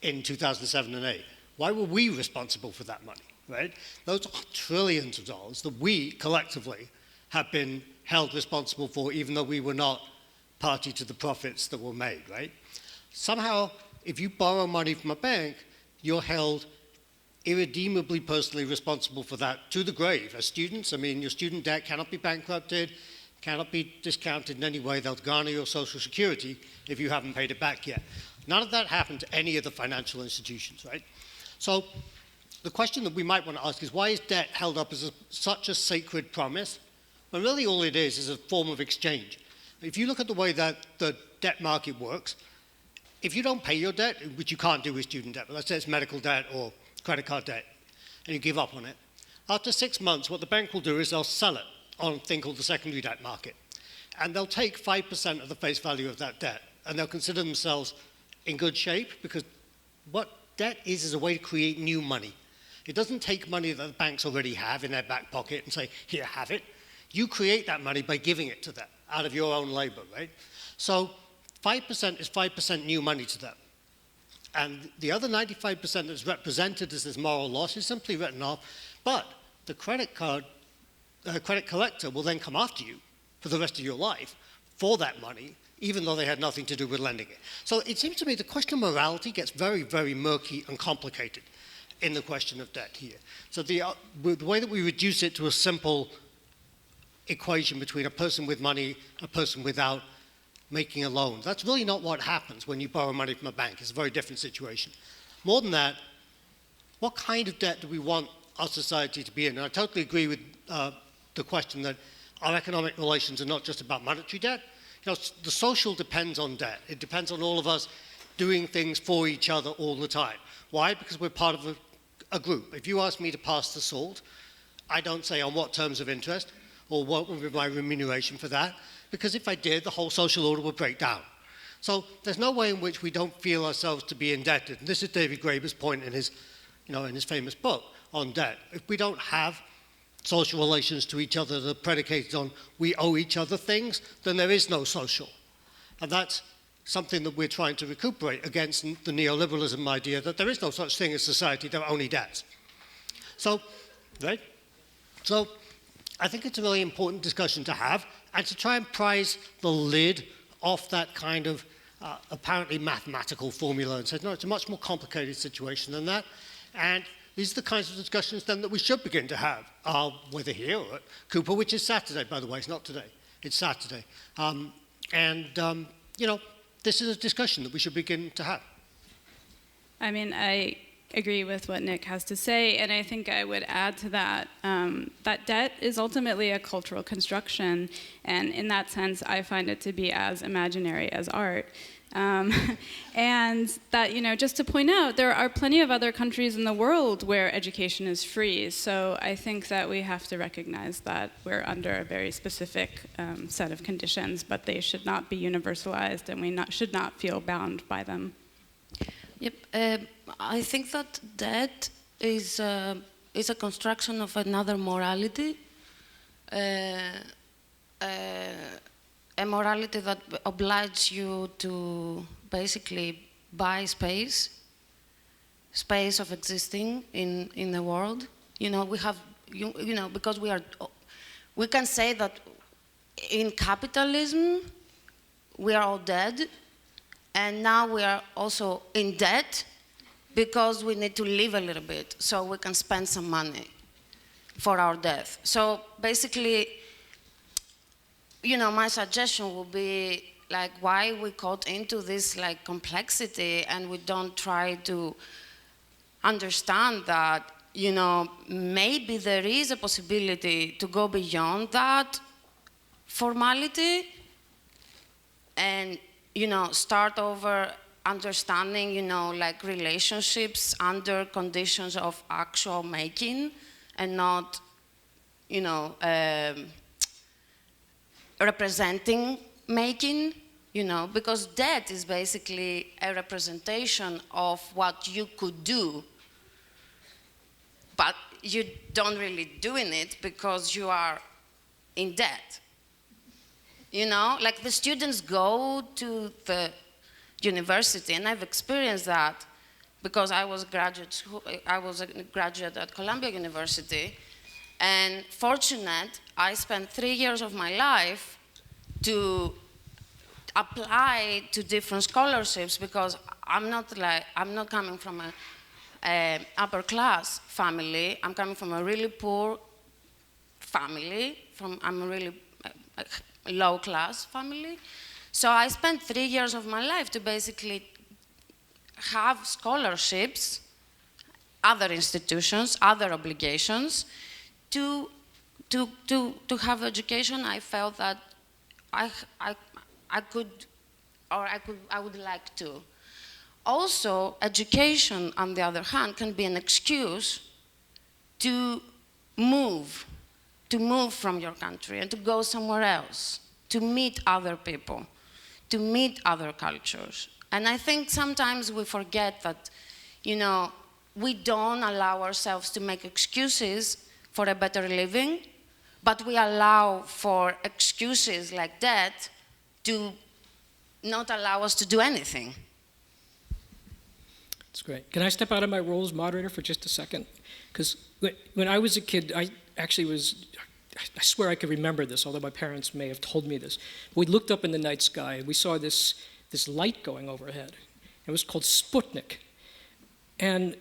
in 2007 and 8? Why were we responsible for that money, right? Those are trillions of dollars that we collectively have been held responsible for, even though we were not party to the profits that were made, right? Somehow, if you borrow money from a bank, you're held irredeemably personally responsible for that to the grave. As students, I mean, your student debt cannot be bankrupted, cannot be discounted in any way. They'll garner your Social Security if you haven't paid it back yet. None of that happened to any of the financial institutions, right? So the question that we might want to ask is, why is debt held up as such a sacred promise, when really all it is a form of exchange? If you look at the way that the debt market works, if you don't pay your debt, which you can't do with student debt, but let's say it's medical debt or credit card debt, and you give up on it, after 6 months, what the bank will do is they'll sell it on a thing called the secondary debt market. And they'll take 5% of the face value of that debt, and they'll consider themselves in good shape, because what debt is a way to create new money. It doesn't take money that the banks already have in their back pocket and say, here, have it. You create that money by giving it to them out of your own labor, right? So 5% is 5% new money to them. And the other 95% that's represented as this moral loss is simply written off, but the credit collector will then come after you for the rest of your life for that money, even though they had nothing to do with lending it. So it seems to me the question of morality gets very, very murky and complicated in the question of debt here. So the way that we reduce it to a simple equation between a person with money, a person without, making a loan, that's really not what happens when you borrow money from a bank. It's a very different situation. More than that, what kind of debt do we want our society to be in? And I totally agree with the question that our economic relations are not just about monetary debt. You know, the social depends on debt. It depends on all of us doing things for each other all the time. Why? Because we're part of a group. If you ask me to pass the salt, I don't say on what terms of interest or what would be my remuneration for that, because if I did, the whole social order would break down. So there's no way in which we don't feel ourselves to be indebted. And this is David Graeber's point in his famous book on debt. If we don't have social relations to each other that are predicated on we owe each other things, then there is no social. And that's something that we're trying to recuperate against the neoliberalism idea that there is no such thing as society, there are only debts. So, right? So I think it's a really important discussion to have, and to try and prise the lid off that kind of apparently mathematical formula and say, no, it's a much more complicated situation than that. And these are the kinds of discussions then that we should begin to have, whether here or at Cooper, which is Saturday, by the way. It's not today. It's Saturday. You know, this is a discussion that we should begin to have. I mean, I agree with what Nick has to say, and I think I would add to that that debt is ultimately a cultural construction, and in that sense, I find it to be as imaginary as art. And that, just to point out, there are plenty of other countries in the world where education is free, so I think that we have to recognize that we're under a very specific set of conditions, but they should not be universalized, and we should not feel bound by them. Yep, I think that debt is a construction of another morality, a morality that obliges you to basically buy space of existing in the world. We have, because we can say that in capitalism we are all dead. And now we are also in debt because we need to live a little bit so we can spend some money for our death. So basically, my suggestion would be like why we got into this like complexity and we don't try to understand that, maybe there is a possibility to go beyond that formality and start over understanding, like relationships under conditions of actual making and not, representing making, because debt is basically a representation of what you could do, but you don't really doing it because you are in debt. Like the students go to the university, and I've experienced that because I was a graduate at Columbia University, and fortunate, I spent 3 years of my life to apply to different scholarships because I'm not coming from a upper class family. I'm coming from a really poor family. I'm a really low-class family. So I spent 3 years of my life to basically have scholarships, other institutions, other obligations, to have education. I felt that I would like to. Also, education, on the other hand, can be an excuse to move from your country and to go somewhere else, to meet other people, to meet other cultures. And I think sometimes we forget that, we don't allow ourselves to make excuses for a better living, but we allow for excuses like that to not allow us to do anything. That's great. Can I step out of my role as moderator for just a second? Because when I was a kid, I swear I could remember this, although my parents may have told me this. We looked up in the night sky, and we saw this light going overhead. It was called Sputnik. And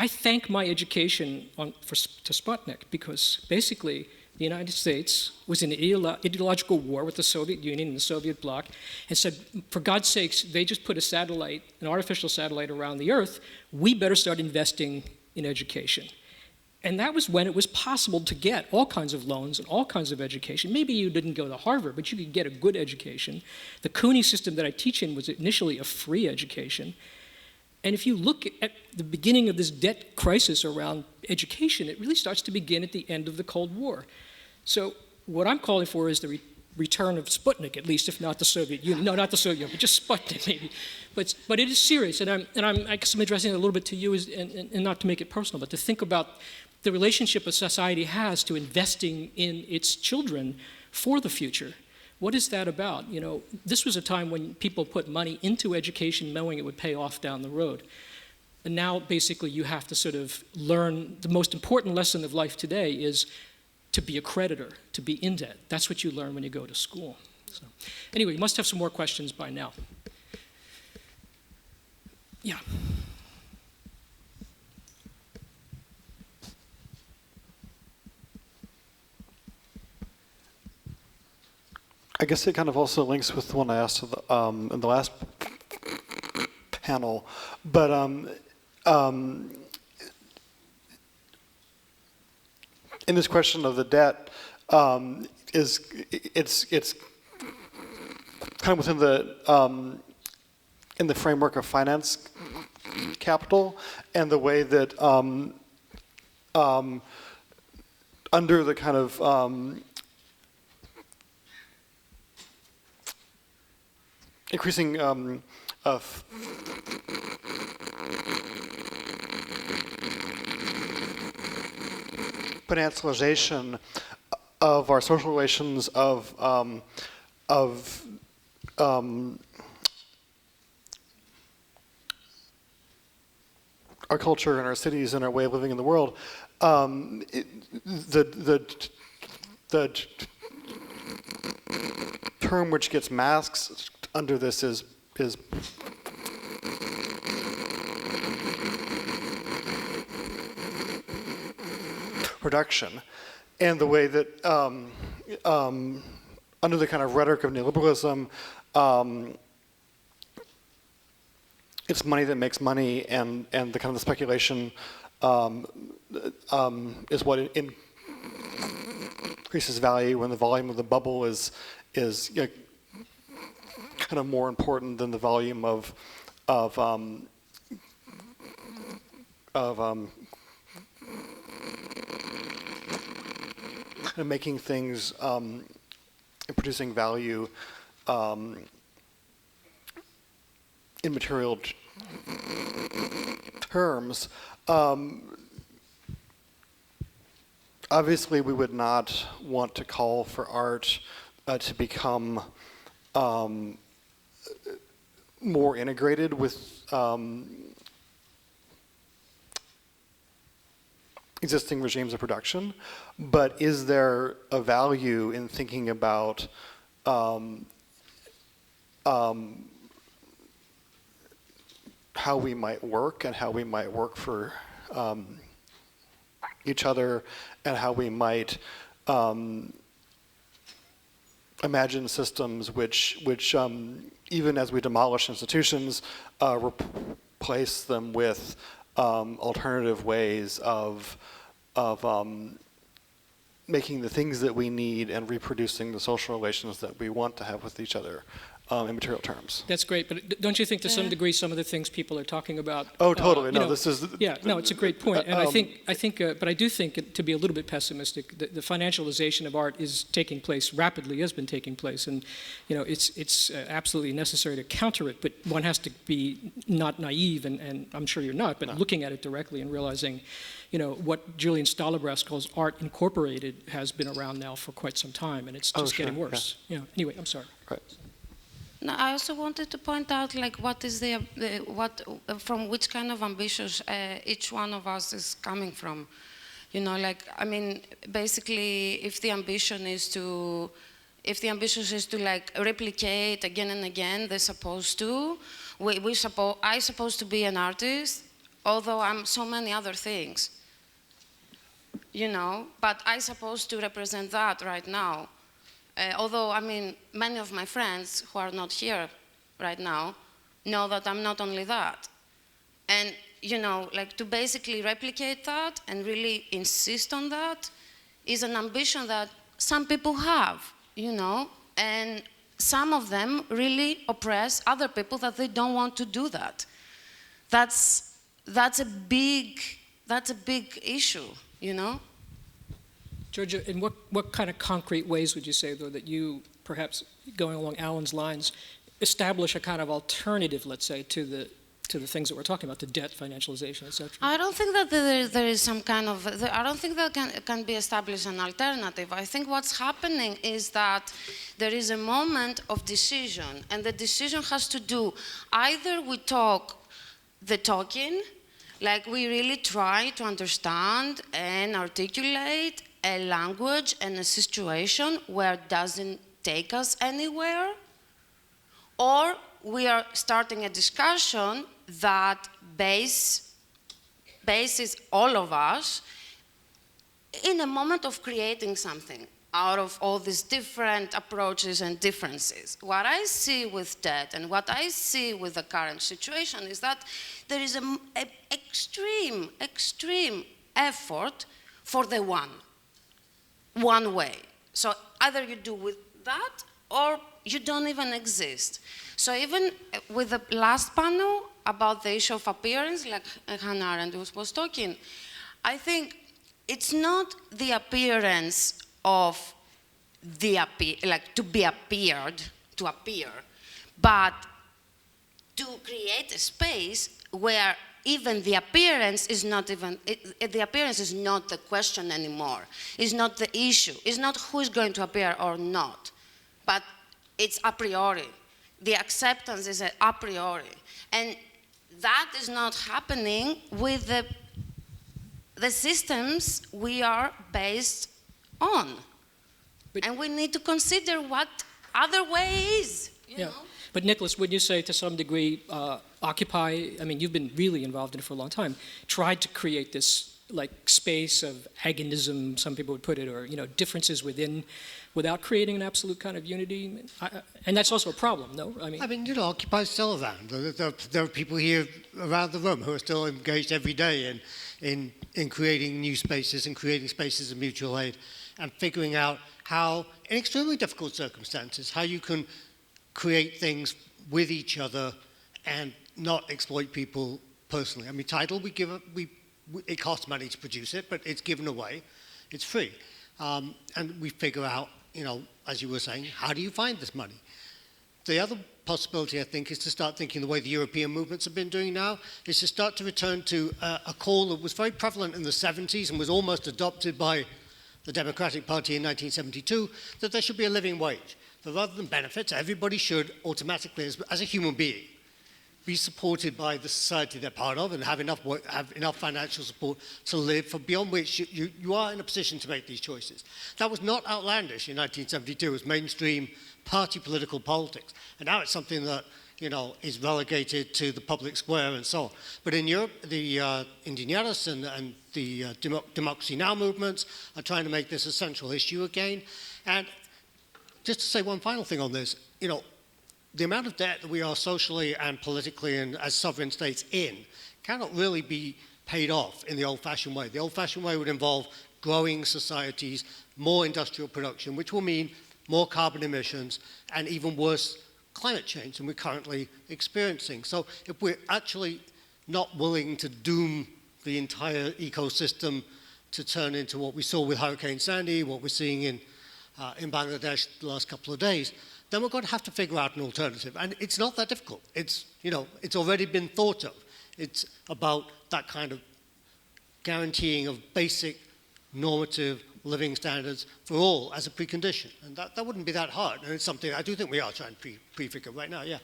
I thank my education to Sputnik, because basically the United States was in an ideological war with the Soviet Union and the Soviet bloc, and said, for God's sakes, they just put an artificial satellite around the Earth, we better start investing in education. And that was when it was possible to get all kinds of loans and all kinds of education. Maybe you didn't go to Harvard, but you could get a good education. The Kuoni system that I teach in was initially a free education. And if you look at the beginning of this debt crisis around education, it really starts to begin at the end of the Cold War. So what I'm calling for is the return of Sputnik, at least, if not the Soviet Union. No, not the Soviet Union, but just Sputnik, maybe. But it is serious, and I guess I'm addressing it a little bit to you, and not to make it personal, but to think about the relationship a society has to investing in its children for the future. What is that about? This was a time when people put money into education knowing it would pay off down the road. And now, basically, you have to sort of learn the most important lesson of life today is to be a creditor, to be in debt. That's what you learn when you go to school. So, anyway, you must have some more questions by now. Yeah. I guess it kind of also links with the one I asked in the last panel, but in this question of the debt, it's kind of within the in the framework of finance capital, and the way that under the kind of increasing of financialization of our social relations, of our culture and our cities and our way of living in the world, the term which gets masked under this is production, and the way that under the kind of rhetoric of neoliberalism, it's money that makes money, and the kind of the speculation is what increases value, when the volume of the bubble is kind of more important than the volume of making things and producing value in material terms. Obviously, we would not want to call for art to become more integrated with existing regimes of production, but is there a value in thinking about how we might work, and how we might work for each other, and how we might imagine systems which even as we demolish institutions, replace them with alternative ways of making the things that we need and reproducing the social relations that we want to have with each other in material terms. That's great, but don't you think to some degree some of the things people are talking about? Oh, totally. No, this is. Yeah, no, it's a great point, and but I do think to be a little bit pessimistic, the financialization of art is taking place rapidly, has been taking place, and it's absolutely necessary to counter it. But one has to be not naive, and I'm sure you're not, but looking at it directly and realizing, what Julian Stallebras calls art incorporated has been around now for quite some time, and it's just getting worse. Yeah. Anyway, I'm sorry. Right. No, I also wanted to point out, what is from which kind of ambitions each one of us is coming from. Basically, if the ambition is to replicate again and again, they're supposed to. I'm supposed to be an artist, although I'm so many other things. But I'm supposed to represent that right now. Although, many of my friends who are not here right now know that I'm not only that. And, to basically replicate that and really insist on that is an ambition that some people have, and some of them really oppress other people that they don't want to do that. That's a big issue, Georgia, in what kind of concrete ways would you say, though, that you, perhaps going along Alan's lines, establish a kind of alternative, let's say, to the things that we're talking about, to debt, financialization, etc.? I don't think that there is some kind of, I don't think that can be established an alternative. I think what's happening is that there is a moment of decision, and the decision has to do, either we talk the talking, we really try to understand and articulate a language and a situation where it doesn't take us anywhere, or we are starting a discussion that bases all of us in a moment of creating something. out of all these different approaches and differences. What I see with debt and what I see with the current situation is that there is an extreme effort for the one way. So either you do with that or you don't even exist. So even with the last panel about the issue of appearance, like Hannah Arendt was talking, I think it's not the appearance of to be appeared, to appear, but to create a space where even the appearance is not even, the appearance is not the question anymore. It's not the issue. It's not who is going to appear or not, but it's a priori. The acceptance is a priori. And that is not happening with the systems we are based on. And we need to consider what other way is, you know? But Nicholas, would you say to some degree, Occupy, I mean, you've been really involved in it for a long time, tried to create this like space of agonism, some people would put it, or differences within, without creating an absolute kind of unity? And that's also a problem, no? I mean, Occupy's still around. There are people here around the room who are still engaged every day in creating new spaces and creating spaces of mutual aid and figuring out how, in extremely difficult circumstances, how you can create things with each other and not exploit people personally. I mean, Tidal, it costs money to produce it, but it's given away. It's free. And we figure out, as you were saying, how do you find this money? The other possibility, I think, is to start thinking the way the European movements have been doing now, is to start to return to a call that was very prevalent in the 70s and was almost adopted by the Democratic Party in 1972, that there should be a living wage. That rather than benefits, everybody should automatically, as a human being, be supported by the society they're part of and have enough work, have enough financial support to live, for beyond which you are in a position to make these choices. That was not outlandish in 1972. It was mainstream party political politics. And now it's something that is relegated to the public square and so on. But in Europe, the Indignados and the Democracy Now! Movements are trying to make this a central issue again. And just to say one final thing on this, the amount of debt that we are socially and politically and as sovereign states in cannot really be paid off in the old-fashioned way. The old-fashioned way would involve growing societies, more industrial production, which will mean more carbon emissions and even worse climate change than we're currently experiencing. So if we're actually not willing to doom the entire ecosystem to turn into what we saw with Hurricane Sandy, what we're seeing in Bangladesh the last couple of days, then we're going to have to figure out an alternative. And it's not that difficult. It's already been thought of. It's about that kind of guaranteeing of basic normative living standards for all as a precondition. And that wouldn't be that hard. And it's something I do think we are trying to prefigure right now, yeah.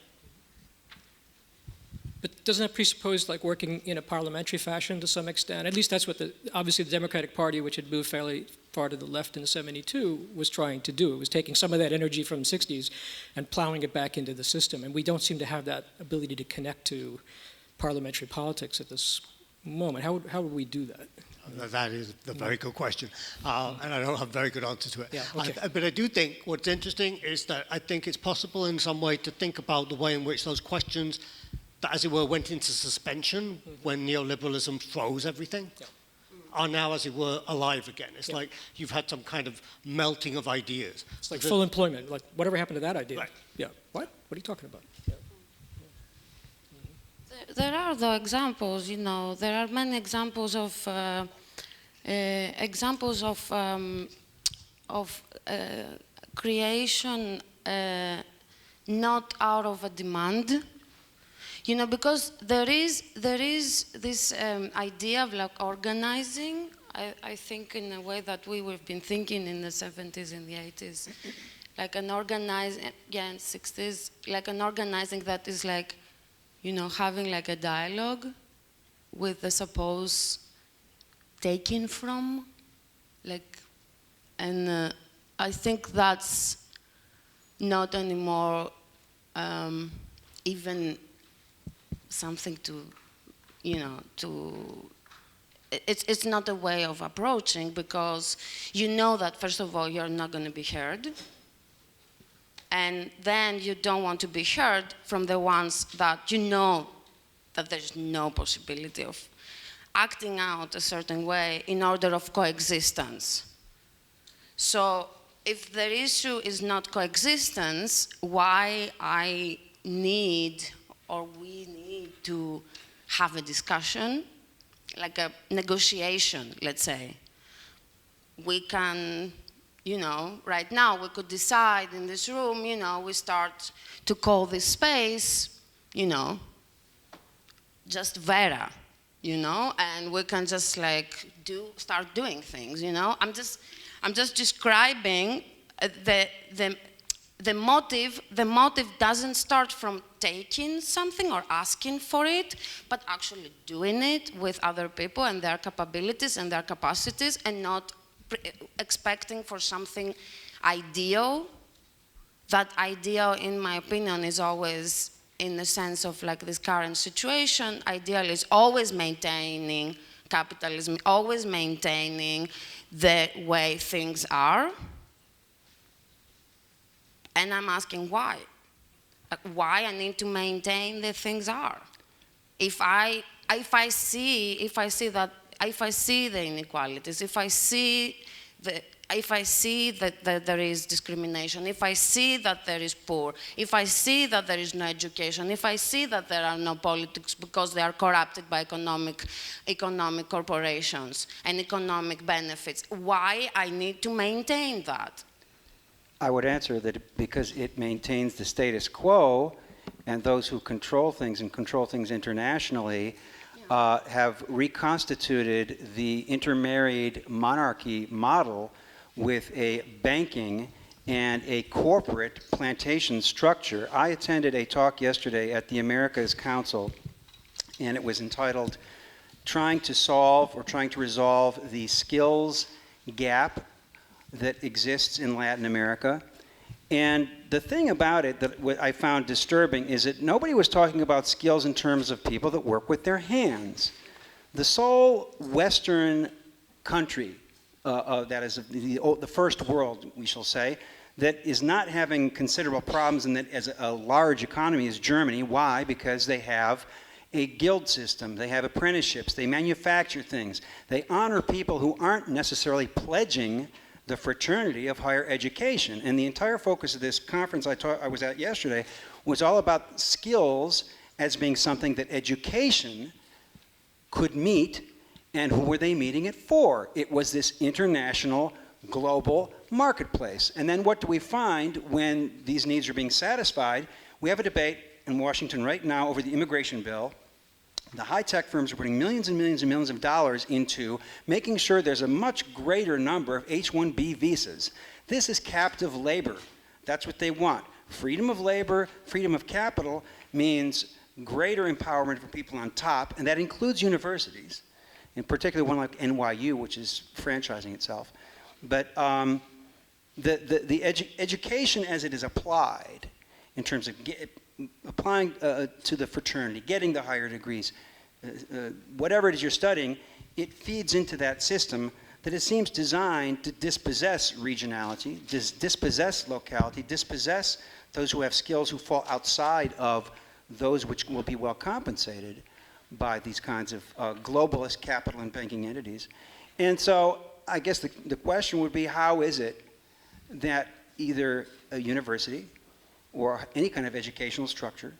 But doesn't that presuppose like working in a parliamentary fashion to some extent? At least that's what obviously the Democratic Party, which had moved fairly far to the left in 72, was trying to do. It was taking some of that energy from the 60s and plowing it back into the system. And we don't seem to have that ability to connect to parliamentary politics at this moment. How would we do that? That is a very good question, and I don't have a very good answer to it. Yeah, okay. But I do think what's interesting is that I think it's possible in some way to think about the way in which those questions, that as it were, went into suspension when neoliberalism froze everything, are now, as it were, alive again. It's like you've had some kind of melting of ideas. It's like full employment, like whatever happened to that idea? Right. Yeah, what? What are you talking about? There are the examples, there are many examples of creation not out of a demand, because there is this idea of like organizing. I think in a way that we've been thinking in the 70s and the 80s, like an organizing, in 60s, like an organizing that is like, having like a dialogue with the suppose taken from, and I think that's not anymore even something to, it's not a way of approaching, because you know that, first of all, you're not going to be heard. And then you don't want to be heard from the ones that you know that there's no possibility of acting out a certain way in order of coexistence. So if the issue is not coexistence, why I need, or we need to have a discussion, like a negotiation, let's say. We can, you know, right now we could decide in this room, you know, we start to call this space, you know, just Vera, you know, and we can just like start doing things, you know. I'm just describing the motive. The motive doesn't start from taking something or asking for it, but actually doing it with other people and their capabilities and their capacities, and not expecting for something ideal. That ideal, in my opinion, is always, in the sense of like this current situation, ideal is always maintaining capitalism, always maintaining the way things are. And I'm asking why? Like, why I need to maintain the things are? If I see the inequalities, if I see that there is discrimination, if I see that there is poor, if I see that there is no education, if I see that there are no politics because they are corrupted by economic corporations and economic benefits, why I need to maintain that? I would answer that because it maintains the status quo, and those who control things and control things internationally have reconstituted the intermarried monarchy model with a banking and a corporate plantation structure. I attended a talk yesterday at the Americas Council, and it was entitled Trying to Resolve the Skills Gap that exists in Latin America. And the thing about it that I found disturbing is that nobody was talking about skills in terms of people that work with their hands. The sole Western country, that is the first world, we shall say, that is not having considerable problems and that as a large economy is Germany. Why? Because they have a guild system, they have apprenticeships, they manufacture things, they honor people who aren't necessarily pledging the fraternity of higher education. And the entire focus of this conference I was at yesterday was all about skills as being something that education could meet, and who were they meeting it for? It was this international, global marketplace. And then what do we find when these needs are being satisfied? We have a debate in Washington right now over the immigration bill. The high-tech firms are putting millions and millions and millions of dollars into making sure there's a much greater number of H-1B visas. This is captive labor. That's what they want. Freedom of labor, freedom of capital means greater empowerment for people on top, and that includes universities, in particular one like NYU, which is franchising itself. But the education as it is applied, in terms of applying to the fraternity, getting the higher degrees, whatever it is you're studying, it feeds into that system that it seems designed to dispossess regionality, dispossess locality, dispossess those who have skills who fall outside of those which will be well compensated by these kinds of globalist capital and banking entities. And so I guess the question would be, how is it that either a university or any kind of educational structure,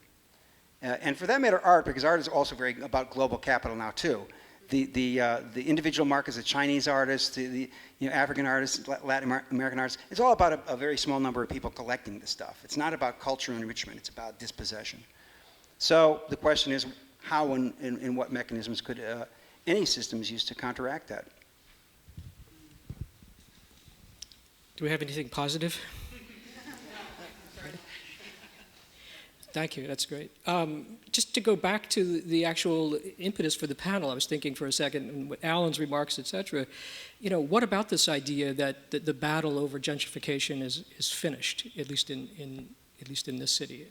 and for that matter art, because art is also very about global capital now too. The individual markets, the Chinese artists, the African artists, Latin American artists, it's all about a very small number of people collecting the stuff. It's not about cultural enrichment, it's about dispossession. So the question is, how and what mechanisms could any systems use to counteract that? Do we have anything positive? Thank you, that's great. Just to go back to the actual impetus for the panel, I was thinking for a second, and with Alan's remarks, et cetera, what about this idea that the battle over gentrification is finished, at least in this city?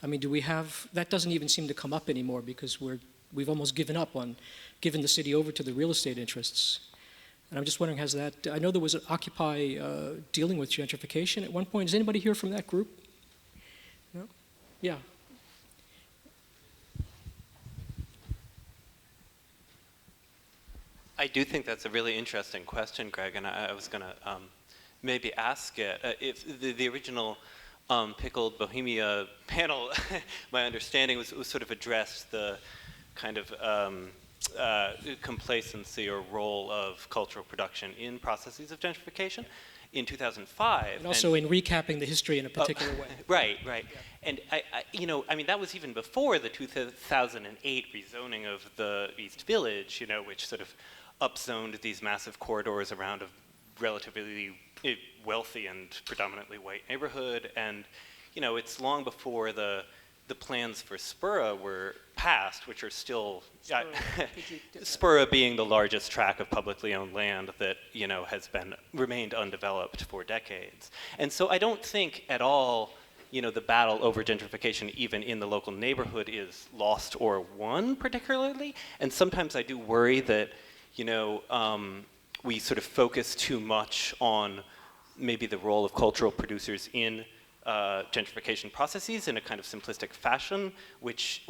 I mean, do we have, that doesn't even seem to come up anymore because we're we've almost given up on giving the city over to the real estate interests. And I'm just wondering, has that, I know there was an Occupy dealing with gentrification at one point. Is anybody here from that group? No? Yeah. I do think that's a really interesting question, Greg, and I was going to maybe ask it. If the original Pickled Bohemia panel, my understanding was sort of addressed the kind of complacency or role of cultural production in processes of gentrification in 2005. And also in recapping the history in a particular way. Right, right. Yeah. And I mean, that was even before the 2008 rezoning of the East Village, which sort of upzoned these massive corridors around a relatively wealthy and predominantly white neighborhood. And, it's long before the plans for Spura were passed, which are still, Spura being the largest tract of publicly owned land that, has remained undeveloped for decades. And so I don't think at all, the battle over gentrification, even in the local neighborhood, is lost or won particularly. And sometimes I do worry that, we sort of focus too much on maybe the role of cultural producers in gentrification processes in a kind of simplistic fashion, which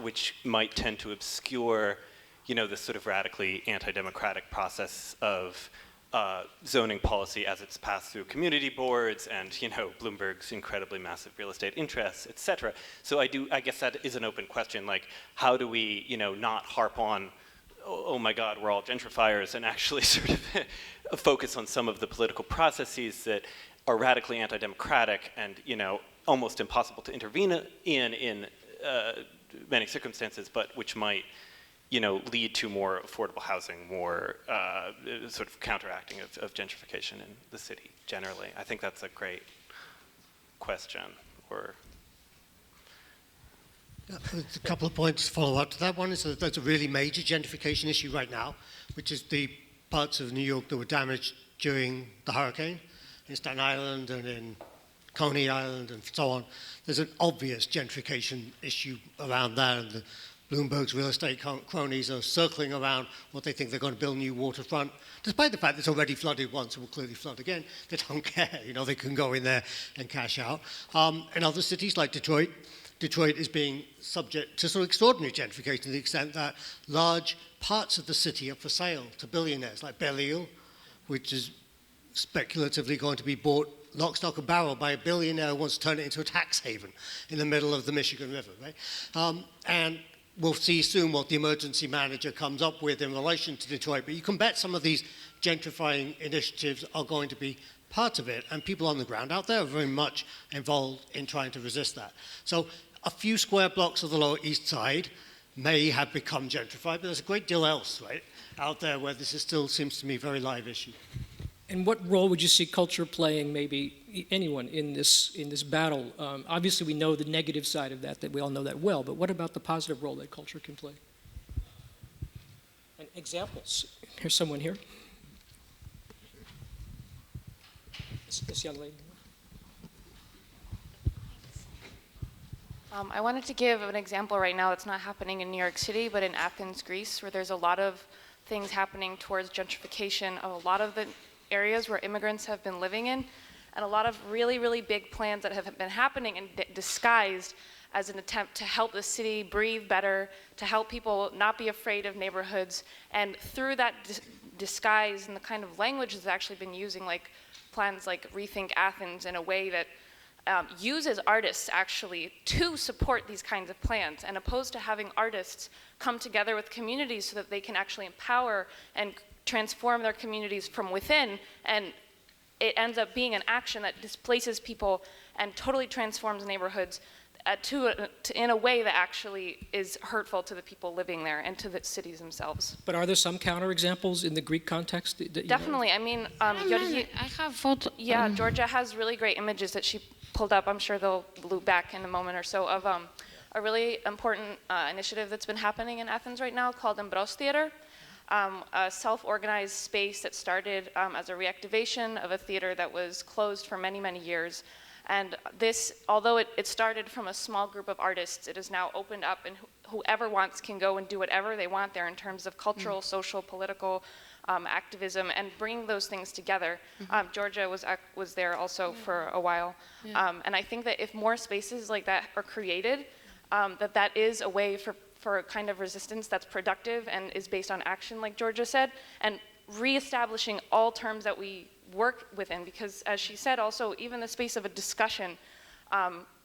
might tend to obscure, this sort of radically anti-democratic process of zoning policy as it's passed through community boards and, Bloomberg's incredibly massive real estate interests, et cetera. So I guess that is an open question, like how do we, not harp on, oh my God, we're all gentrifiers, and actually sort of focus on some of the political processes that are radically anti-democratic and, almost impossible to intervene in many circumstances, but which might, lead to more affordable housing, more sort of counteracting of gentrification in the city generally. I think that's a great question. A couple of points to follow up to that. One is that there's a really major gentrification issue right now, which is the parts of New York that were damaged during the hurricane, in Staten Island and in Coney Island and so on. There's an obvious gentrification issue around that, and Bloomberg's real estate cronies are circling around what they think they're going to build new waterfront, despite the fact that it's already flooded once and will clearly flood again. They don't care, they can go in there and cash out. In other cities like Detroit is being subject to sort of extraordinary gentrification to the extent that large parts of the city are for sale to billionaires like Belle-Île, which is speculatively going to be bought lock, stock, and barrel by a billionaire who wants to turn it into a tax haven in the middle of the Michigan River, right? And we'll see soon what the emergency manager comes up with in relation to Detroit, but you can bet some of these gentrifying initiatives are going to be part of it, and people on the ground out there are very much involved in trying to resist that. So a few square blocks of the Lower East Side may have become gentrified, but there's a great deal else, right, out there where this is still seems to me a very live issue. And what role would you see culture playing, maybe anyone, in this battle? Obviously, we know the negative side of that we all know that well, but what about the positive role that culture can play? And examples. Here's someone here. This young lady. I wanted to give an example right now that's not happening in New York City, but in Athens, Greece, where there's a lot of things happening towards gentrification of a lot of the areas where immigrants have been living in, and a lot of really, really big plans that have been happening and disguised as an attempt to help the city breathe better, to help people not be afraid of neighborhoods. And through that disguise and the kind of language that's actually been using, like plans like Rethink Athens, in a way that uses artists actually to support these kinds of plans, and opposed to having artists come together with communities so that they can actually empower and transform their communities from within, and it ends up being an action that displaces people and totally transforms neighborhoods in a way that actually is hurtful to the people living there and to the cities themselves. But are there some counterexamples in the Greek context? Definitely. I mean, I have photo. Yeah, Georgia has really great images that she pulled up. I'm sure they'll loop back in a moment or so of a really important initiative that's been happening in Athens right now called Embros Theater. A self-organized space that started as a reactivation of a theater that was closed for many, many years. And this, although it started from a small group of artists, it is now opened up, and whoever wants can go and do whatever they want there in terms of cultural, social, political activism, and bringing those things together. Georgia was there also for a while. And I think that if more spaces like that are created, that is a way for a kind of resistance that's productive and is based on action, like Georgia said, and reestablishing all terms that we work within, because as she said also, even the space of a discussion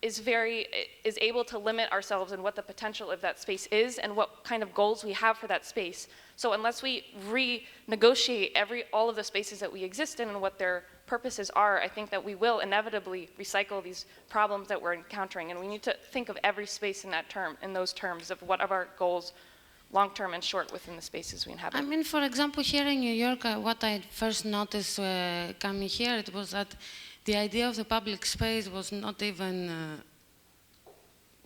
is able to limit ourselves and what the potential of that space is and what kind of goals we have for that space. So unless we renegotiate all of the spaces that we exist in and what their purposes are, I think that we will inevitably recycle these problems that we're encountering, and we need to think of every space in those terms of what are our goals, long-term and short, within the spaces we inhabit. I mean, for example, here in New York, what I first noticed coming here, it was that the idea of the public space was not even,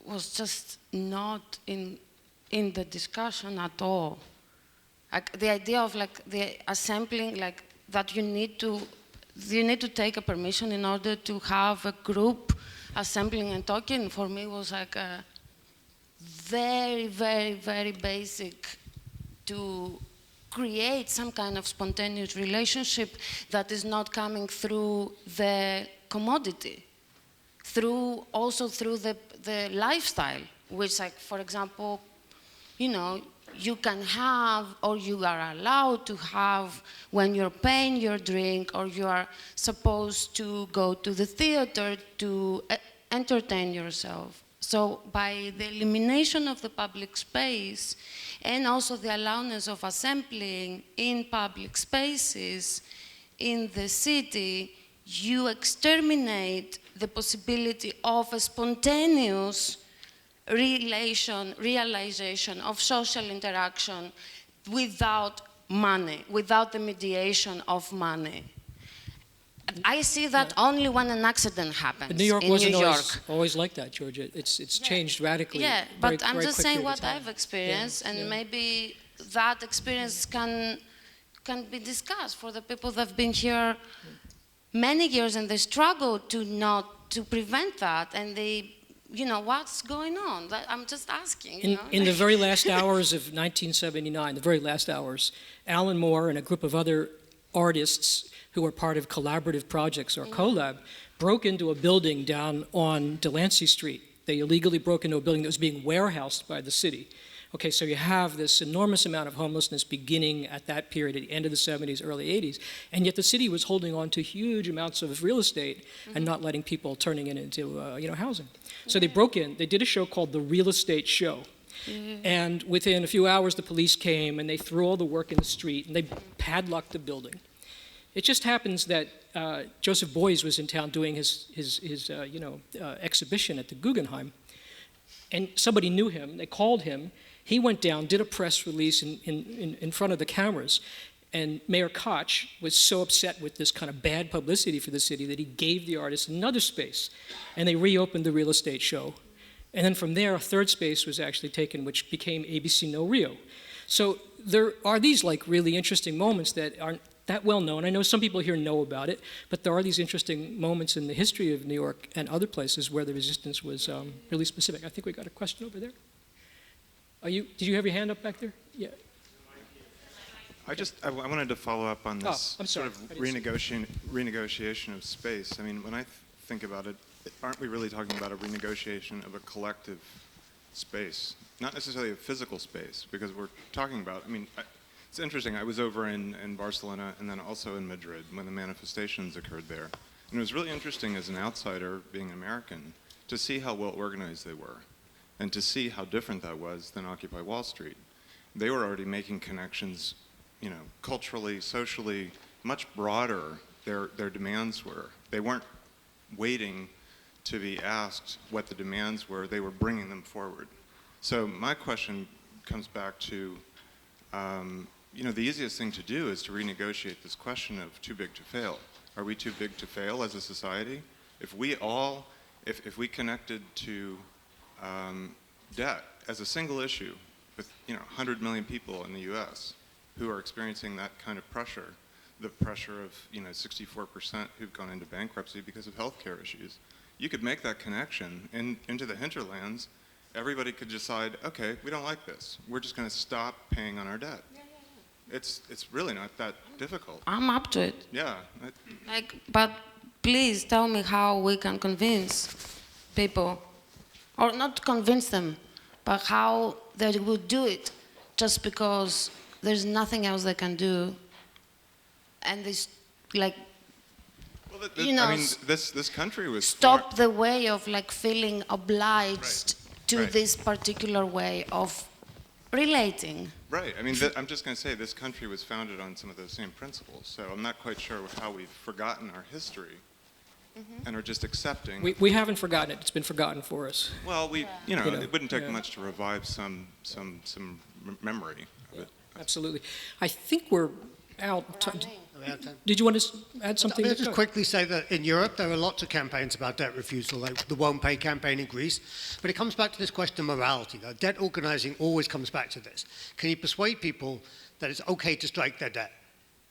was just not in the discussion at all. Like the idea of like the assembling, like that you need to take a permission in order to have a group assembling and talking, for me was like a very, very, very basic to create some kind of spontaneous relationship that is not coming through the commodity, also through the lifestyle, which, like, for example, you know, you can have, or you are allowed to have when you're paying your drink, or you are supposed to go to the theater to entertain yourself. So by the elimination of the public space and also the allowance of assembling in public spaces in the city, you exterminate the possibility of a spontaneous realization of social interaction without money, without the mediation of money. I see that only when an accident happens But New York in wasn't New York. always like that, Georgia. It's changed radically. Yeah, very, but I'm very just quick saying period of what time. I've experienced, and maybe that experience can be discussed for the people that have been here many years and they struggle to prevent that, and they, you know, what's going on? I'm just asking. In the very last hours of 1979, the very last hours, Alan Moore and a group of other artists who were part of collaborative projects or collab broke into a building down on Delancey Street. They illegally broke into a building that was being warehoused by the city. Okay, so you have this enormous amount of homelessness beginning at that period, at the end of the 70s, early 80s, and yet the city was holding on to huge amounts of real estate and not letting people turning it into housing. So they broke in, they did a show called The Real Estate Show. And within a few hours, the police came and they threw all the work in the street and they padlocked the building. It just happens that Joseph Beuys was in town doing his exhibition at the Guggenheim, and somebody knew him. They called him. He went down, did a press release in front of the cameras, and Mayor Koch was so upset with this kind of bad publicity for the city that he gave the artists another space, and they reopened the Real Estate Show. And then from there, a third space was actually taken, which became ABC No Rio. So there are these like really interesting moments that aren't that well known. I know some people here know about it, but there are these interesting moments in the history of New York and other places where the resistance was really specific. I think we got a question over there. Did you have your hand up back there? Yeah. I wanted to follow up on this sort of renegotiation of space. I mean, when I think about it, aren't we really talking about a renegotiation of a collective space? Not necessarily a physical space, because we're talking about, I mean, it's interesting, I was over in Barcelona and then also in Madrid when the manifestations occurred there. And it was really interesting as an outsider, being American, to see how well organized they were and to see how different that was than Occupy Wall Street. They were already making connections, you know, culturally, socially, much broader their demands were. They weren't waiting to be asked what the demands were, they were bringing them forward. So my question comes back to, the easiest thing to do is to renegotiate this question of too big to fail. Are we too big to fail as a society? If we connected to debt as a single issue with 100 million people in the US who are experiencing that kind of pressure, the pressure of 64% who've gone into bankruptcy because of healthcare issues. you could make that connection into the hinterlands. Everybody could decide, okay, we don't like this. We're just going to stop paying on our debt. It's really not that difficult. I'm up to it. Yeah. But please tell me how we can convince people, or not convince them, but how they would do it, just because there's nothing else they can do, and this, like, I mean, this country was stop the way of like feeling obliged to Right. this particular way of relating. Right. I mean, I'm just going to say this country was founded on some of those same principles. So I'm not quite sure how we've forgotten our history and are just accepting. We haven't forgotten it. It's been forgotten for us. Well, it wouldn't take much to revive some memory of it. Absolutely. I think we're out. Did you want to add something? I'll just quickly say that in Europe there are lots of campaigns about debt refusal, like the Won't Pay campaign in Greece. But it comes back to this question of morality. Debt organizing always comes back to this. Can you persuade people that it's okay to strike their debt,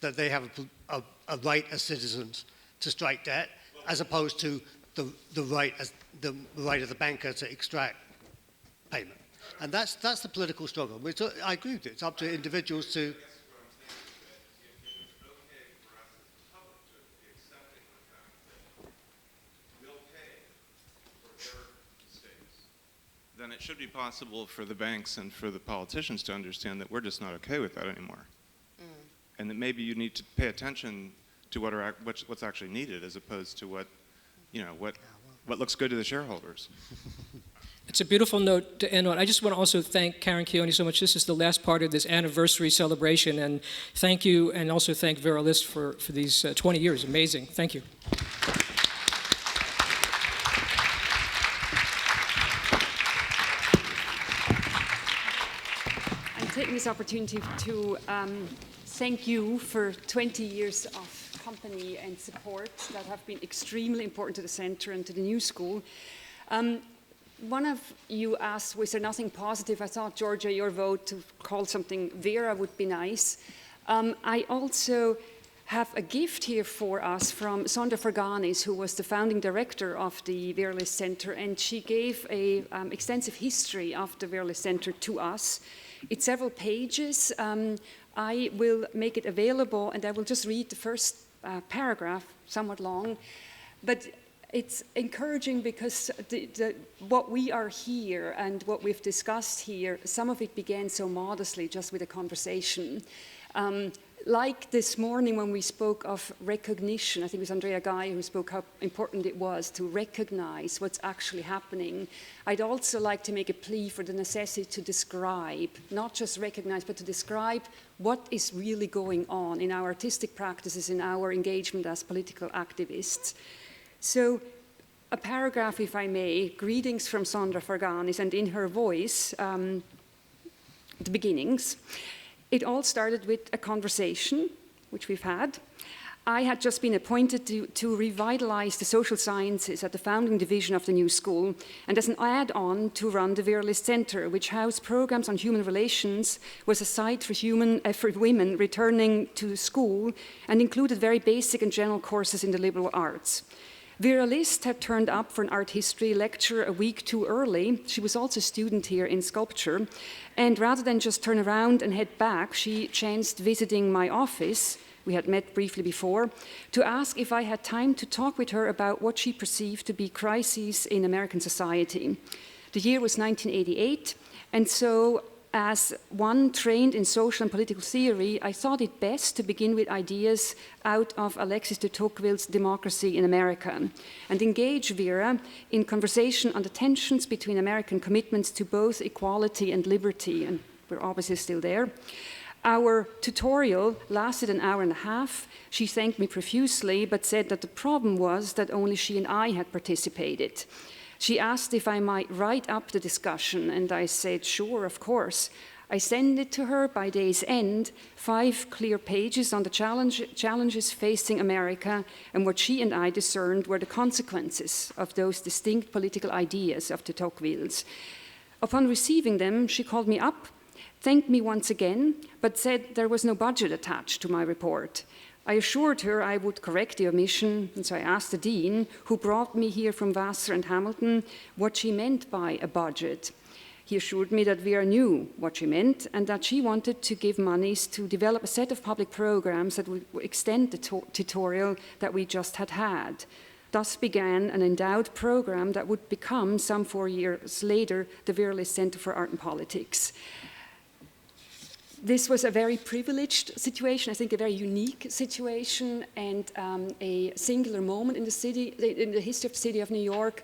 that they have a right as citizens to strike debt, as opposed to the right of the banker to extract payment? And that's the political struggle. I agree with it. It's up to individuals to. Then it should be possible for the banks and for the politicians to understand that we're just not okay with that anymore. And that maybe you need to pay attention to what's actually needed, as opposed to what looks good to the shareholders. It's a beautiful note to end on. I just want to also thank Carin Kuoni so much. This is the last part of this anniversary celebration, and thank you, and also thank Vera List for these 20 years. Amazing. Thank you. Taking this opportunity to thank you for 20 years of company and support that have been extremely important to the center and to the new school. One of you asked, was there nothing positive? I thought, Georgia, your vote to call something Vera would be nice. I also have a gift here for us from Sondra Forganis, who was the founding director of the Vera List Center, and she gave an extensive history of the Vera List Center to us. It's several pages. I will make it available, and I will just read the first paragraph, somewhat long. But it's encouraging because what we are here and what we've discussed here, some of it began so modestly, just with a conversation. Like this morning when we spoke of recognition, I think it was Andrea Guy who spoke how important it was to recognize what's actually happening. I'd also like to make a plea for the necessity to describe, not just recognize, but to describe what is really going on in our artistic practices, in our engagement as political activists. So a paragraph, if I may, greetings from Sondra Forganis, and in her voice, the beginnings. It all started with a conversation, which we've had. I had just been appointed to revitalize the social sciences at the founding division of the new school, and as an add-on to run the Vera List Center, which housed programs on human relations, was a site for women returning to school, and included very basic and general courses in the liberal arts. Vera List had turned up for an art history lecture a week too early. She was also a student here in sculpture. And rather than just turn around and head back, she chanced visiting my office, we had met briefly before, to ask if I had time to talk with her about what she perceived to be crises in American society. The year was 1988, and so as one trained in social and political theory, I thought it best to begin with ideas out of Alexis de Tocqueville's Democracy in America and engage Vera in conversation on the tensions between American commitments to both equality and liberty, and we're obviously still there. Our tutorial lasted an hour and a half. She thanked me profusely, but said that the problem was that only she and I had participated. She asked if I might write up the discussion, and I said, sure, of course. I sent it to her by day's end, 5 clear pages on the challenges facing America, and what she and I discerned were the consequences of those distinct political ideas of de Tocqueville's. Upon receiving them, she called me up, thanked me once again, but said there was no budget attached to my report. I assured her I would correct the omission, and so I asked the dean, who brought me here from Vassar and Hamilton, what she meant by a budget. He assured me that Vera knew what she meant and that she wanted to give monies to develop a set of public programs that would extend the tutorial that we just had. Thus began an endowed program that would become, some 4 years later, the Vera List Center for Art and Politics. This was a very privileged situation, I think a very unique situation, and a singular moment in the city, in the history of the city of New York,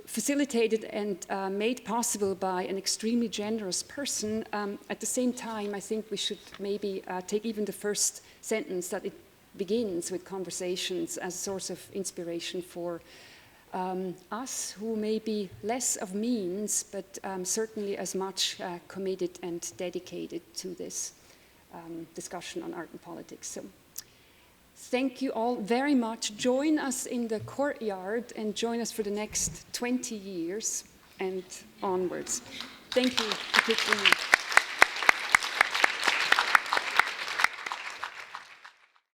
facilitated and made possible by an extremely generous person. At the same time, I think we should maybe take even the first sentence, that it begins with conversations as a source of inspiration for us who may be less of means, but certainly as much committed and dedicated to this discussion on art and politics. So, thank you all very much. Join us in the courtyard and join us for the next 20 years and onwards. Thank you particularly.